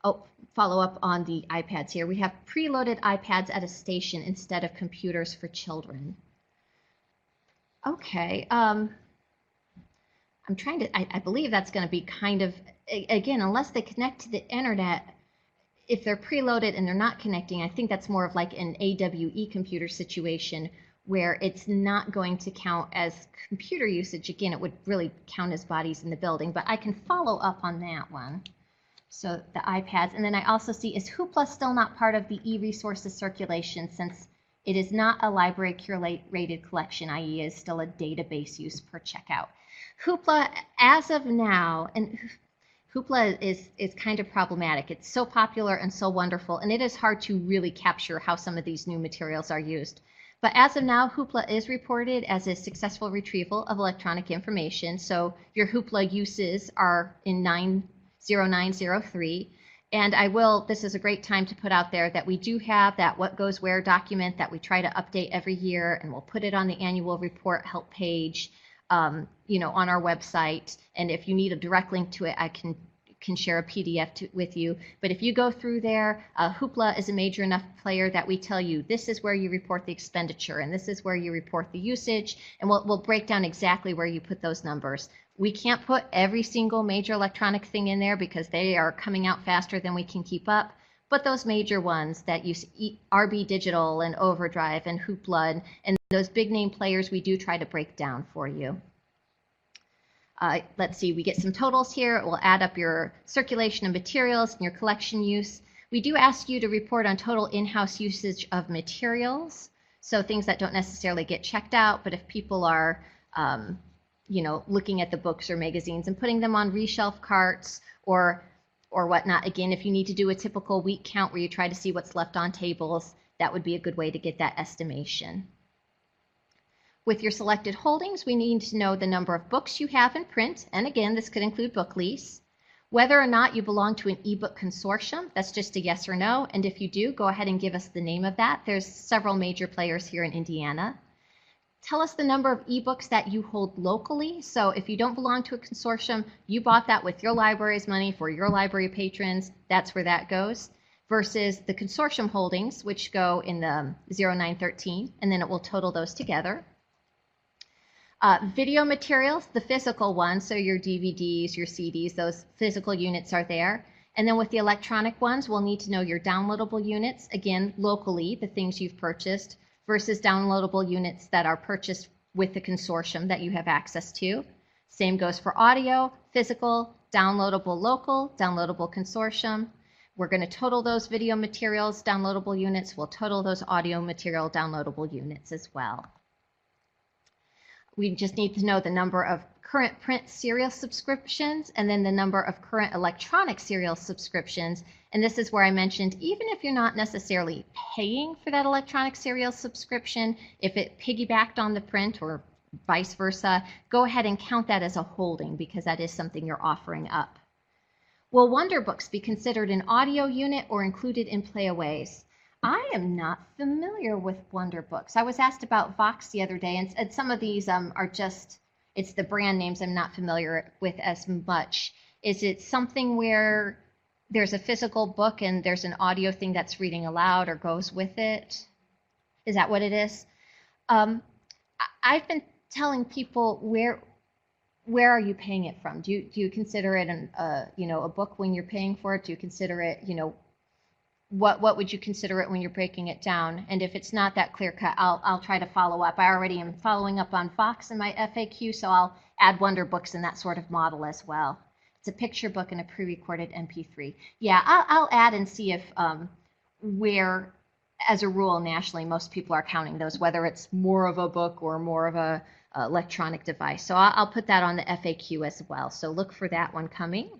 Oh, follow up on the iPads here. We have preloaded iPads at a station instead of computers for children. Okay. I'm trying to, I believe that's going to be kind of, again, unless they connect to the internet, if they're preloaded and they're not connecting, I think that's more of like an AWE computer situation where it's not going to count as computer usage. Again, it would really count as bodies in the building, but I can follow up on that one. So the iPads, and then I also see, is Hoopla still not part of the e-resources circulation since it is not a library curated collection, i.e. is still a database use per checkout? Hoopla, as of now, and Hoopla is kind of problematic. It's so popular and so wonderful, and it is hard to really capture how some of these new materials are used. But as of now, Hoopla is reported as a successful retrieval of electronic information. So your Hoopla uses are in 90903. And this is a great time to put out there that we do have that what goes where document that we try to update every year, and we'll put it on the annual report help page, on our website. And if you need a direct link to it, I can share a PDF with you. But if you go through there, Hoopla is a major enough player that we tell you this is where you report the expenditure and this is where you report the usage, and we'll break down exactly where you put those numbers. We can't put every single major electronic thing in there because they are coming out faster than we can keep up, but those major ones that use RB Digital and Overdrive and Hoopla and those big name players, we do try to break down for you. Let's see, we get some totals here. It will add up your circulation of materials and your collection use. We do ask you to report on total in-house usage of materials, so things that don't necessarily get checked out, but if people are looking at the books or magazines and putting them on reshelf carts or whatnot. Again, if you need to do a typical week count where you try to see what's left on tables, that would be a good way to get that estimation. With your selected holdings, we need to know the number of books you have in print, and again, this could include book lease. Whether or not you belong to an ebook consortium, that's just a yes or no, and if you do, go ahead and give us the name of that. There's several major players here in Indiana. Tell us the number of ebooks that you hold locally. So if you don't belong to a consortium, you bought that with your library's money for your library patrons, that's where that goes, versus the consortium holdings, which go in the 0913, and then it will total those together. Video materials, the physical ones, so your DVDs, your CDs, those physical units are there. And then with the electronic ones, we'll need to know your downloadable units, again, locally, the things you've purchased, versus downloadable units that are purchased with the consortium that you have access to. Same goes for audio, physical, downloadable local, downloadable consortium. We're going to total those video materials, downloadable units. We'll total those audio material, downloadable units as well. We just need to know the number of current print serial subscriptions and then the number of current electronic serial subscriptions. And this is where I mentioned, even if you're not necessarily paying for that electronic serial subscription, if it piggybacked on the print or vice versa, go ahead and count that as a holding because that is something you're offering up. Will Wonder Books be considered an audio unit or included in playaways? I am not familiar with Wonder Books. I was asked about Vox the other day, and some of these are just, it's the brand names I'm not familiar with as much. Is it something where there's a physical book and there's an audio thing that's reading aloud or goes with it. Is that what it is? I've been telling people where are you paying it from? Do you consider it a book when you're paying for it? Do you consider it, what would you consider it when you're breaking it down? And if it's not that clear cut, I'll try to follow up. I already am following up on Fox in my FAQ, so I'll add Wonder Books in that sort of model as well. It's a picture book and a pre-recorded MP3. Yeah, I'll add and see if where, as a rule, nationally, most people are counting those, whether it's more of a book or more of a electronic device. So I'll put that on the FAQ as well. So look for that one coming.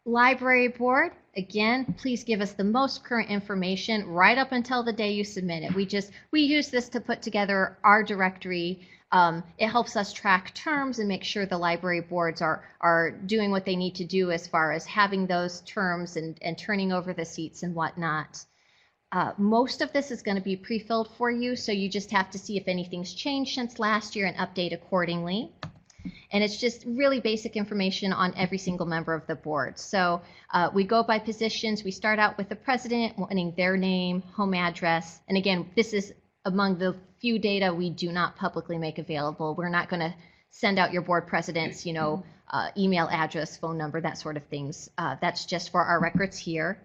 Library board, again, please give us the most current information right up until the day you submit it. We use this to put together our directory. It helps us track terms and make sure the library boards are doing what they need to do as far as having those terms and turning over the seats and whatnot. Most of this is going to be pre-filled for you, so you just have to see if anything's changed since last year and update accordingly. And it's just really basic information on every single member of the board. So we go by positions. We start out with the president, wanting their name, home address. And again, this is among the few data we do not publicly make available. We're not going to send out your board president's, email address, phone number, that sort of things. That's just for our records here.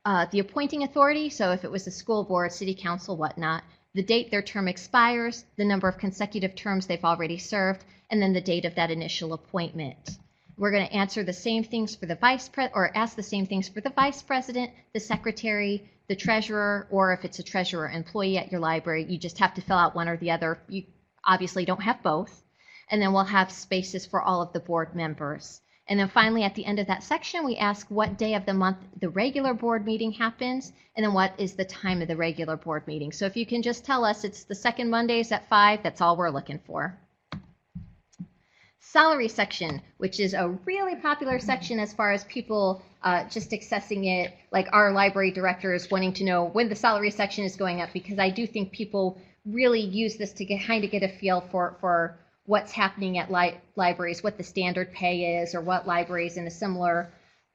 The appointing authority, so if it was a school board, city council, whatnot, the date their term expires, the number of consecutive terms they've already served, and then the date of that initial appointment. We're going to answer the same things for the ask the same things for the vice president, the secretary, the treasurer, or if it's a treasurer employee at your library, you just have to fill out one or the other. You obviously don't have both. And then we'll have spaces for all of the board members. And then finally, at the end of that section, we ask what day of the month the regular board meeting happens, and then what is the time of the regular board meeting. So if you can just tell us it's the second Mondays at 5, that's all we're looking for. Salary section, which is a really popular section as far as people just accessing it, like our library director is wanting to know when the salary section is going up, because I do think people really use this to kind of get a feel for what's happening at libraries, what the standard pay is, or what libraries in a similar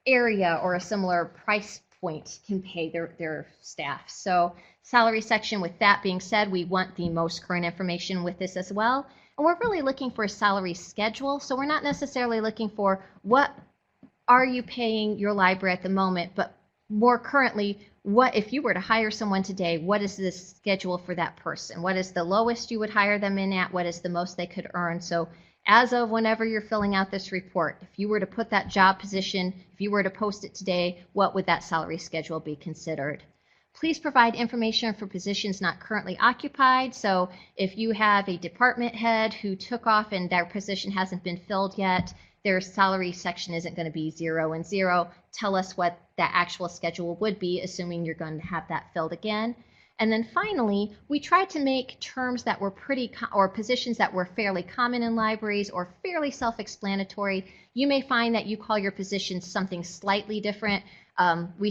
area or a similar price point can pay their staff. So salary section, with that being said, we want the most current information with this as well. And we're really looking for a salary schedule. So we're not necessarily looking for what are you paying your library at the moment, but more currently, what if you were to hire someone today, what is the schedule for that person? What is the lowest you would hire them in at? What is the most they could earn? So as of whenever you're filling out this report, if you were to put that job position, if you were to post it today, what would that salary schedule be considered? Please provide information for positions not currently occupied. So if you have a department head who took off and their position hasn't been filled yet, their salary section isn't going to be 0 and 0. Tell us what that actual schedule would be, assuming you're going to have that filled again. And then finally, we tried to make terms that were or positions that were fairly common in libraries or fairly self-explanatory. You may find that you call your position something slightly different. We're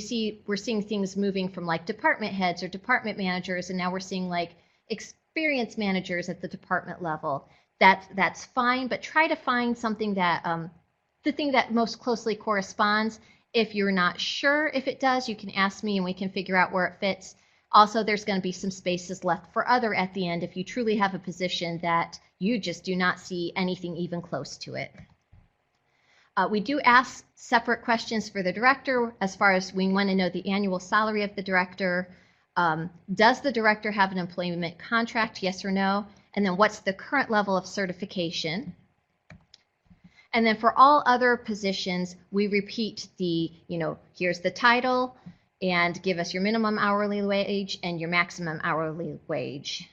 seeing things moving from like department heads or department managers, and now we're seeing like experience managers at the department level. That's fine, but try to find something that the thing that most closely corresponds. If you're not sure if it does, you can ask me and we can figure out where it fits. Also, there's going to be some spaces left for other at the end if you truly have a position that you just do not see anything even close to it. We do ask separate questions for the director as far as we want to know the annual salary of the director. Does the director have an employment contract, yes or no? And then what's the current level of certification? And then for all other positions, we repeat the, here's the title and give us your minimum hourly wage and your maximum hourly wage.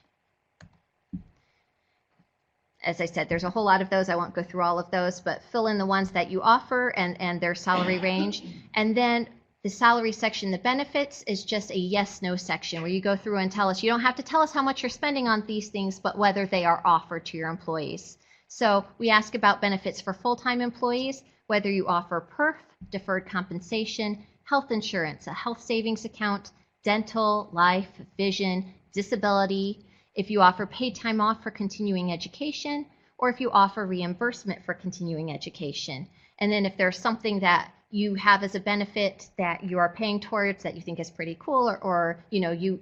As I said, there's a whole lot of those. I won't go through all of those, but fill in the ones that you offer and their salary range. And then the salary section, the benefits, is just a yes/no section where you go through and tell us. You don't have to tell us how much you're spending on these things, but whether they are offered to your employees. So we ask about benefits for full-time employees, whether you offer PERF, deferred compensation, health insurance, a health savings account, dental, life, vision, disability, if you offer paid time off for continuing education, or if you offer reimbursement for continuing education. And then if there's something that you have as a benefit that you are paying towards that you think is pretty cool, or you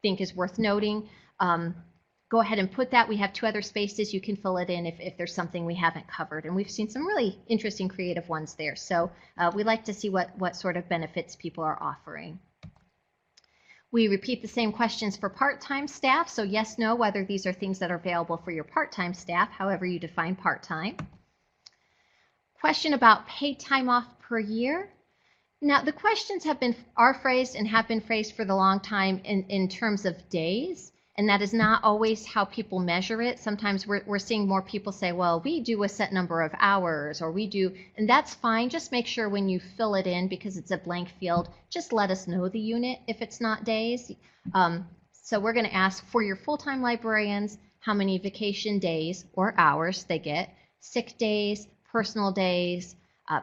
think is worth noting, go ahead and put that. We have 2 other spaces. You can fill it in if there's something we haven't covered. And we've seen some really interesting creative ones there. So we like to see what sort of benefits people are offering. We repeat the same questions for part-time staff. So yes, no, whether these are things that are available for your part-time staff, however you define part-time. Question about paid time off per year. Now the questions are phrased and have been phrased for the long time in terms of days. And that is not always how people measure it. Sometimes we're seeing more people say, well, we do a set number of hours, or we do, and that's fine. Just make sure when you fill it in, because it's a blank field, just let us know the unit if it's not days. So we're going to ask for your full-time librarians, how many vacation days or hours they get, sick days, personal days,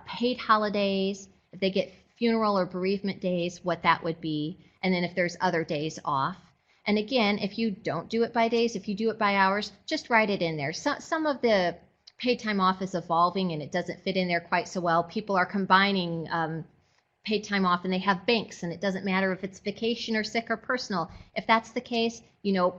paid holidays, if they get funeral or bereavement days, what that would be, and then if there's other days off. And again, if you don't do it by days, if you do it by hours, just write it in there. Some of the paid time off is evolving and it doesn't fit in there quite so well. People are combining paid time off and they have banks, and it doesn't matter if it's vacation or sick or personal. If that's the case,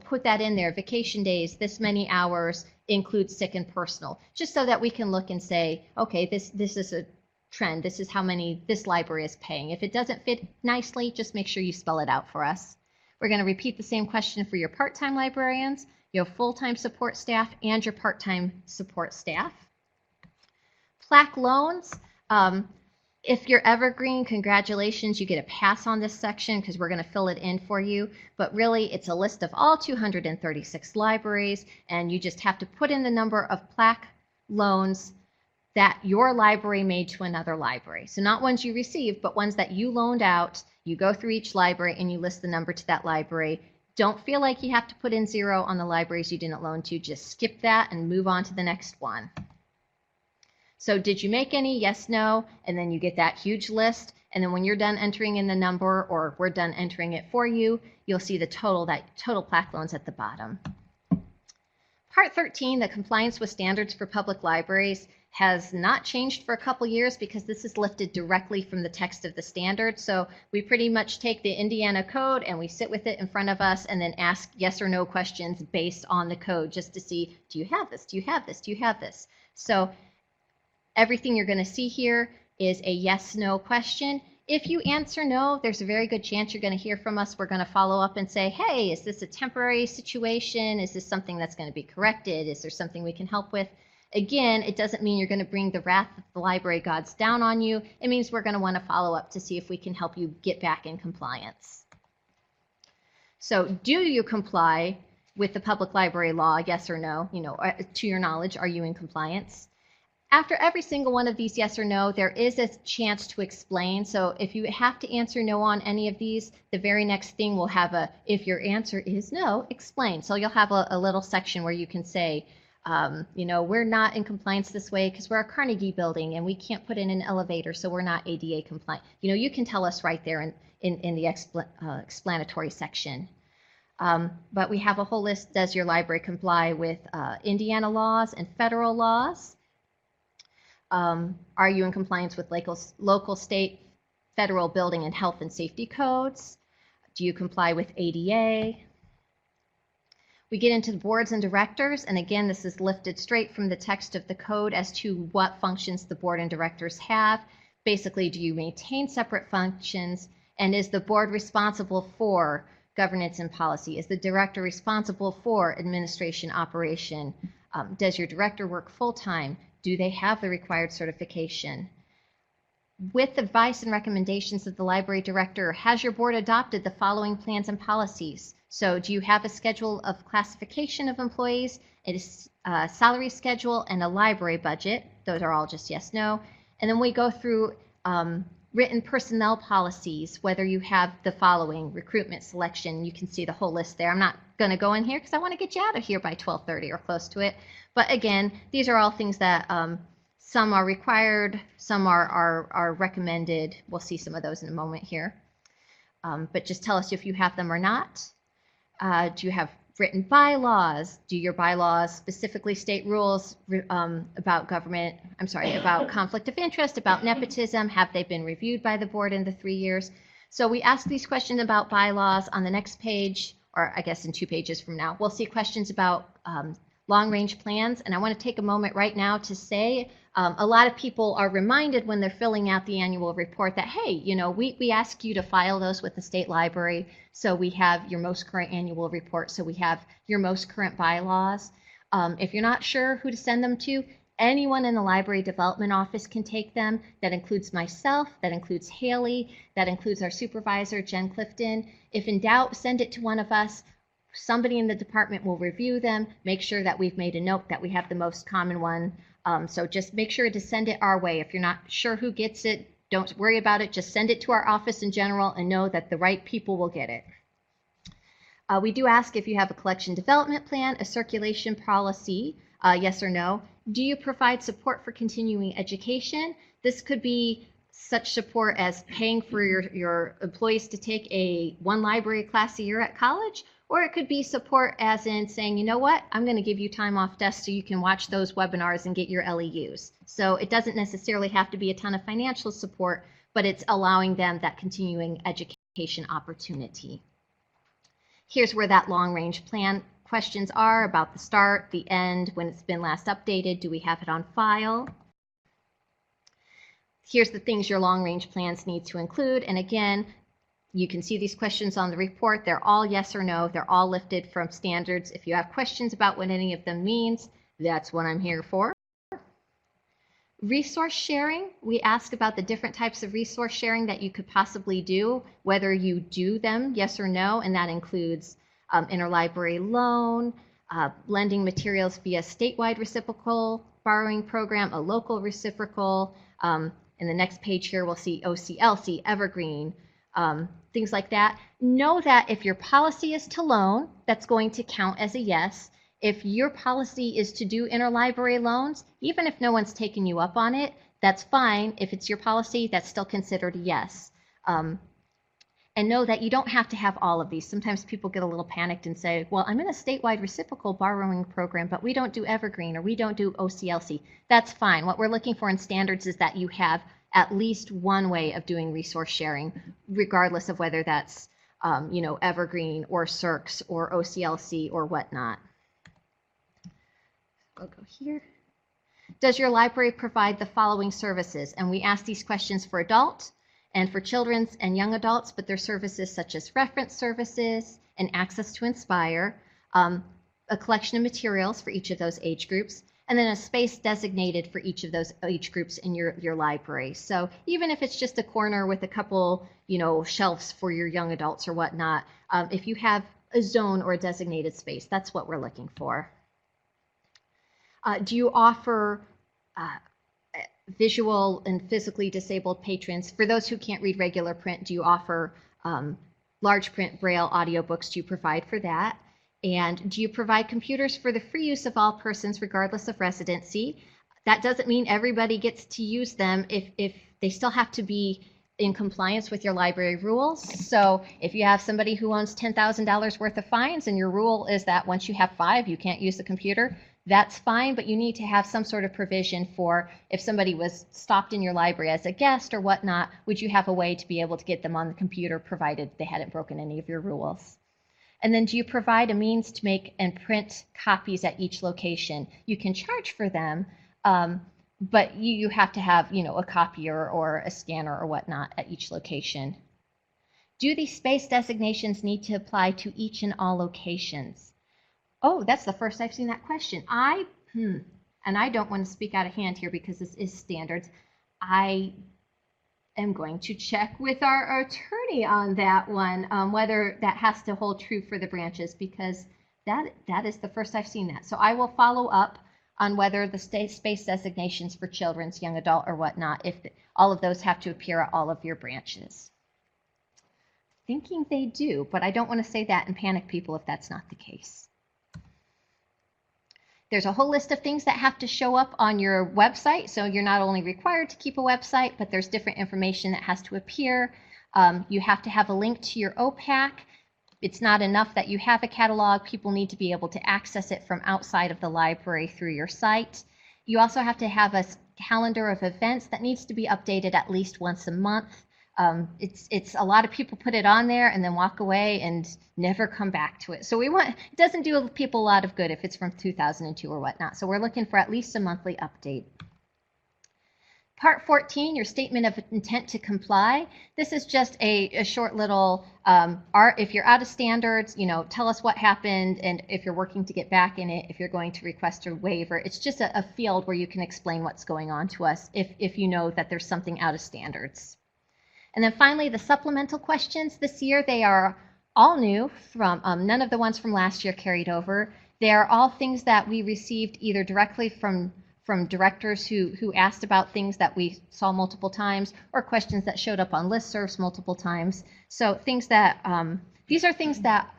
put that in there. Vacation days, this many hours includes sick and personal, just so that we can look and say, okay, this is a trend. This is how many this library is paying. If it doesn't fit nicely, just make sure you spell it out for us. We're going to repeat the same question for your part-time librarians, your full-time support staff, and your part-time support staff. Plaque loans. If you're evergreen, congratulations, you get a pass on this section because we're going to fill it in for you. But really, it's a list of all 236 libraries, and you just have to put in the number of plaque loans that your library made to another library. So not ones you received, but ones that you loaned out. You go through each library and you list the number to that library. Don't feel like you have to put in 0 on the libraries you didn't loan to. Just skip that and move on to the next one. So did you make any? Yes, no. And then you get that huge list. And then when you're done entering in the number, or we're done entering it for you, you'll see the total plaque loans at the bottom. Part 13, the compliance with standards for public libraries, has not changed for a couple years because this is lifted directly from the text of the standard. So we pretty much take the Indiana code and we sit with it in front of us and then ask yes or no questions based on the code, just to see, do you have this? Do you have this? Do you have this? So everything you're going to see here is a yes/no question. If you answer no, there's a very good chance you're going to hear from us. We're going to follow up and say, hey, is this a temporary situation? Is this something that's going to be corrected? Is there something we can help with? Again, it doesn't mean you're going to bring the wrath of the library gods down on you. It means we're going to want to follow up to see if we can help you get back in compliance. So do you comply with the public library law, yes or no? To your knowledge, are you in compliance? After every single one of these yes or no, there is a chance to explain. So if you have to answer no on any of these, the very next thing will have a, if your answer is no, explain. So you'll have a little section where you can say, we're not in compliance this way because we're a Carnegie building and we can't put in an elevator, so we're not ADA compliant. You can tell us right there in the explanatory section. But we have a whole list. Does your library comply with Indiana laws and federal laws? Are you in compliance with local, state, federal building and health and safety codes? Do you comply with ADA? We get into the boards and directors, and again, this is lifted straight from the text of the code as to what functions the board and directors have. Basically, do you maintain separate functions, and is the board responsible for governance and policy? Is the director responsible for administration, operation? Does your director work full-time? Do they have the required certification? With advice and recommendations of the library director, has your board adopted the following plans and policies? So do you have a schedule of classification of employees, a salary schedule, and a library budget? Those are all just yes, no. And then we go through written personnel policies, whether you have the following: recruitment, selection. You can see the whole list there. I'm not going to go in here because I want to get you out of here by 12:30 or close to it. But again, these are all things that some are required, some are recommended. We'll see some of those in a moment here. But just tell us if you have them or not. Do you have Written bylaws. Do your bylaws specifically state rules about about conflict of interest, about nepotism? Have they been reviewed by the board in the 3 years? So we ask these questions about bylaws. On the next page, or I guess in 2 pages from now, we'll see questions about long-range plans. And I want to take a moment right now to say a lot of people are reminded when they're filling out the annual report that, hey, you know, we ask you to file those with the state library. So we have your most current annual report. So we have your most current bylaws. If you're not sure who to send them to, anyone in the library development office can take them. That includes myself, that includes Haley, that includes our supervisor, Jen Clifton. If in doubt, send it to one of us. Somebody in the department will review them, make sure that we've made a note that we have the most common one. So just make sure to send it our way. If you're not sure who gets it, don't worry about it. Just send it to our office in general and know that the right people will get it. We do ask if you have a collection development plan, a circulation policy, yes or no. Do you provide support for continuing education? This could be such support as paying for your employees to take one library class a year at college, or it could be support as in saying, you know what, I'm going to give you time off desk so you can watch those webinars and get your LEUs. So it doesn't necessarily have to be a ton of financial support, but it's allowing them that continuing education opportunity. Here's where that long-range plan questions are about the start, the end, when it's been last updated, do we have it on file? Here's the things your long-range plans need to include. And again, you can see these questions on the report. They're all yes or no. They're all lifted from standards. If you have questions about what any of them means, that's what I'm here for. Resource sharing, we ask about the different types of resource sharing that you could possibly do, whether you do them, yes or no, and that includes interlibrary loan, lending materials via statewide reciprocal borrowing program, a local reciprocal. In the next page here, we'll see OCLC, Evergreen, things like that. Know that if your policy is to loan, that's going to count as a yes. If your policy is to do interlibrary loans, even if no one's taken you up on it, that's fine. If it's your policy, that's still considered a yes. And know that you don't have to have all of these. Sometimes people get a little panicked and say, well, I'm in a statewide reciprocal borrowing program, but we don't do Evergreen or we don't do OCLC. That's fine. What we're looking for in standards is that you have at least one way of doing resource sharing, regardless of whether that's you know, Evergreen or CERCS or OCLC or whatnot. I'll go here. Does your library provide the following services? And we ask these questions for adult and for children's and young adults, but there's services such as reference services and access to Inspire, a collection of materials for each of those age groups, and then a space designated for each of those age groups in your library. So even if it's just a corner with a couple, you know, shelves for your young adults or whatnot, if you have a zone or a designated space, that's what we're looking for. Do you offer visual and physically disabled patrons? For those who can't read regular print, do you offer large print Braille audiobooks? Do you provide for that? And do you provide computers for the free use of all persons regardless of residency? That doesn't mean everybody gets to use them if they still have to be in compliance with your library rules. So if you have somebody who owns $10,000 worth of fines and your rule is that once you have 5, you can't use the computer, that's fine, but you need to have some sort of provision for if somebody was stopped in your library as a guest or whatnot, would you have a way to be able to get them on the computer provided they hadn't broken any of your rules? And then do you provide a means to make and print copies at each location? You can charge for them, but you have to have, you know, a copier or a scanner or whatnot at each location. Do these space designations need to apply to each and all locations? Oh, that's the first I've seen that question. And I don't want to speak out of hand here because this is standards. I am going to check with our attorney on that one, whether that has to hold true for the branches, because that is the first I've seen that. So I will follow up on whether the space designations for children's, young adult, or whatnot, if all of those have to appear at all of your branches. Thinking they do, but I don't want to say that and panic people if that's not the case. There's a whole list of things that have to show up on your website. So you're not only required to keep a website, but there's different information that has to appear. You have to have a link to your OPAC. It's not enough that you have a catalog. People need to be able to access it from outside of the library through your site. You also have to have a calendar of events that needs to be updated at least once a month. It's a lot of people put it on there and then walk away and never come back to it. So it doesn't do people a lot of good if it's from 2002 or whatnot. So we're looking for at least a monthly update. Part 14, your statement of intent to comply. This is just a short little, if you're out of standards, tell us what happened, and if you're working to get back in it, if you're going to request a waiver. It's just a field where you can explain what's going on to us if you know that there's something out of standards. And then finally, the supplemental questions. This year, they are all new. From none of the ones from last year carried over. They are all things that we received either directly from directors who asked about things that we saw multiple times, or questions that showed up on listservs multiple times. So things that, these are things that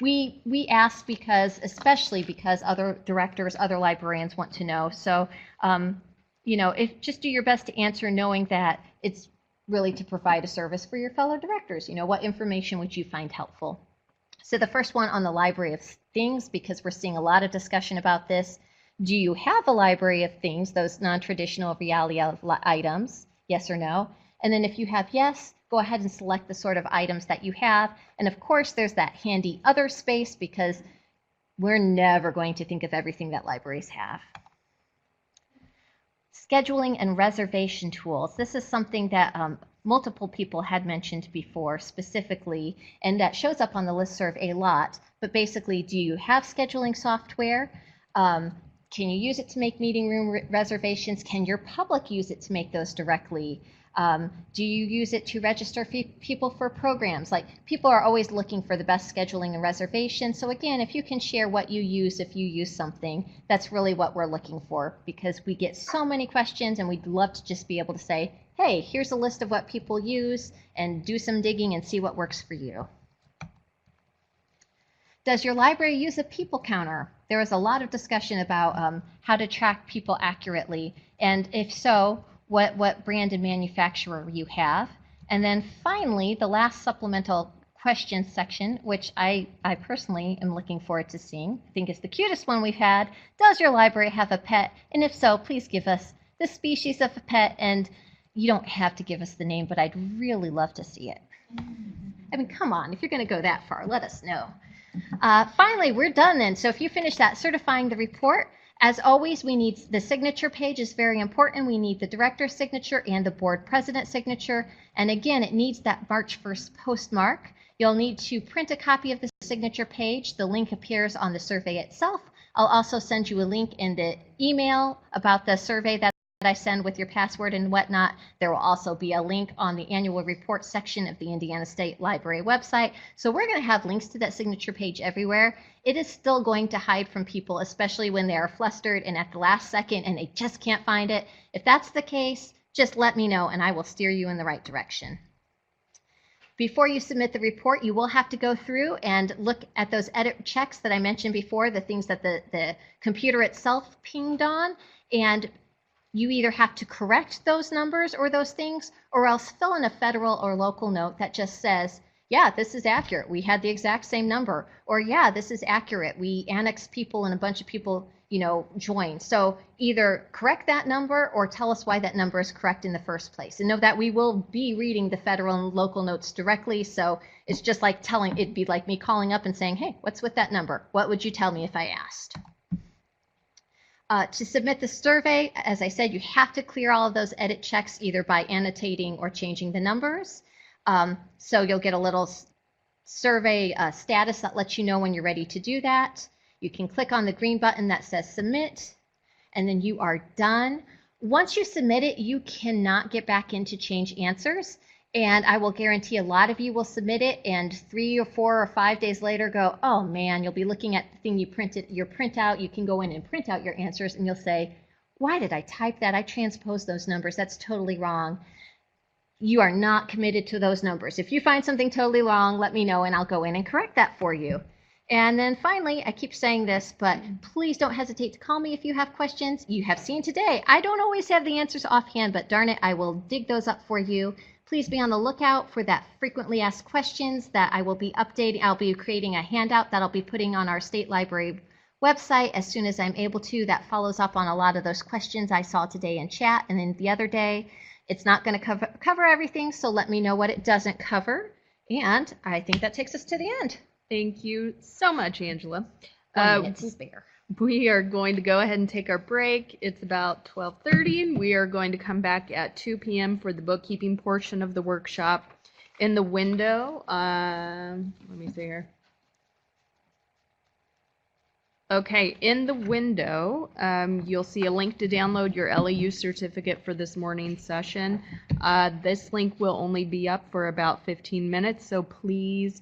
we asked especially because other directors, other librarians want to know. So, just do your best to answer knowing that it's really to provide a service for your fellow directors. What information would you find helpful? So the first one on the library of things, because we're seeing a lot of discussion about this. Do you have a library of things, those non-traditional reality items? Yes or no? And then if you have yes, go ahead and select the sort of items that you have. And of course, there's that handy other space, because we're never going to think of everything that libraries have. Scheduling and reservation tools. This is something that multiple people had mentioned before specifically, and that shows up on the listserv a lot. But basically, do you have scheduling software? Can you use it to make meeting room reservations? Can your public use it to make those directly? Do you use it to register people for programs? Like, people are always looking for the best scheduling and reservation. So again, if you can share what you use, if you use something, that's really what we're looking for, because we get so many questions and we'd love to just be able to say, hey, here's a list of what people use, and do some digging and see what works for you. Does your library use a people counter? There was a lot of discussion about how to track people accurately, and if so, what brand and manufacturer you have. And then finally, the last supplemental questions section, which I personally am looking forward to seeing. I think it's the cutest one we've had. Does your library have a pet? And if so, please give us the species of a pet, and you don't have to give us the name, but I'd really love to see it. I mean, come on, if you're going to go that far, let us know. Finally, we're done then. So if you finish that certifying the report, as always, we need the signature page is very important. We need the director's signature and the board president's signature. And again, it needs that March 1st postmark. You'll need to print a copy of the signature page. The link appears on the survey itself. I'll also send you a link in the email about the survey that I send with your password and whatnot. There will also be a link on the annual report section of the Indiana State Library website. So we're going to have links to that signature page everywhere. It is still going to hide from people, especially when they are flustered and at the last second and they just can't find it. If that's the case, just let me know and I will steer you in the right direction. Before you submit the report, you will have to go through and look at those edit checks that I mentioned before, the things that the computer itself pinged on, and you either have to correct those numbers or those things, or else fill in a federal or local note that just says, yeah, this is accurate. We had the exact same number. Or yeah, this is accurate. We annexed people and a bunch of people, joined. So either correct that number or tell us why that number is correct in the first place. And know that we will be reading the federal and local notes directly. So it's just like it'd be like me calling up and saying, hey, what's with that number? What would you tell me if I asked? To submit the survey, as I said, you have to clear all of those edit checks either by annotating or changing the numbers. So you'll get a little survey status that lets you know when you're ready to do that. You can click on the green button that says submit, and then you are done. Once you submit it, you cannot get back in to change answers. And I will guarantee a lot of you will submit it and 3 or 4 or 5 days later go, oh man, you'll be looking at the thing you printed, your printout. You can go in and print out your answers and you'll say, why did I type that? I transposed those numbers. That's totally wrong. You are not committed to those numbers. If you find something totally wrong, let me know and I'll go in and correct that for you. And then finally, I keep saying this, but please don't hesitate to call me if you have questions. You have seen today, I don't always have the answers offhand, but darn it, I will dig those up for you. Please be on the lookout for that frequently asked questions that I will be updating. I'll be creating a handout that I'll be putting on our state library website as soon as I'm able to. That follows up on a lot of those questions I saw today in chat and then the other day. It's not going to cover everything, so let me know what it doesn't cover. And I think that takes us to the end. Thank you so much, Angela. 1 minute to spare. We are going to go ahead and take our break. It's about 12:30, and we are going to come back at 2 p.m. for the bookkeeping portion of the workshop. In the window, let me see here. Okay, in the window, you'll see a link to download your LEU certificate for this morning's session. This link will only be up for about 15 minutes, so please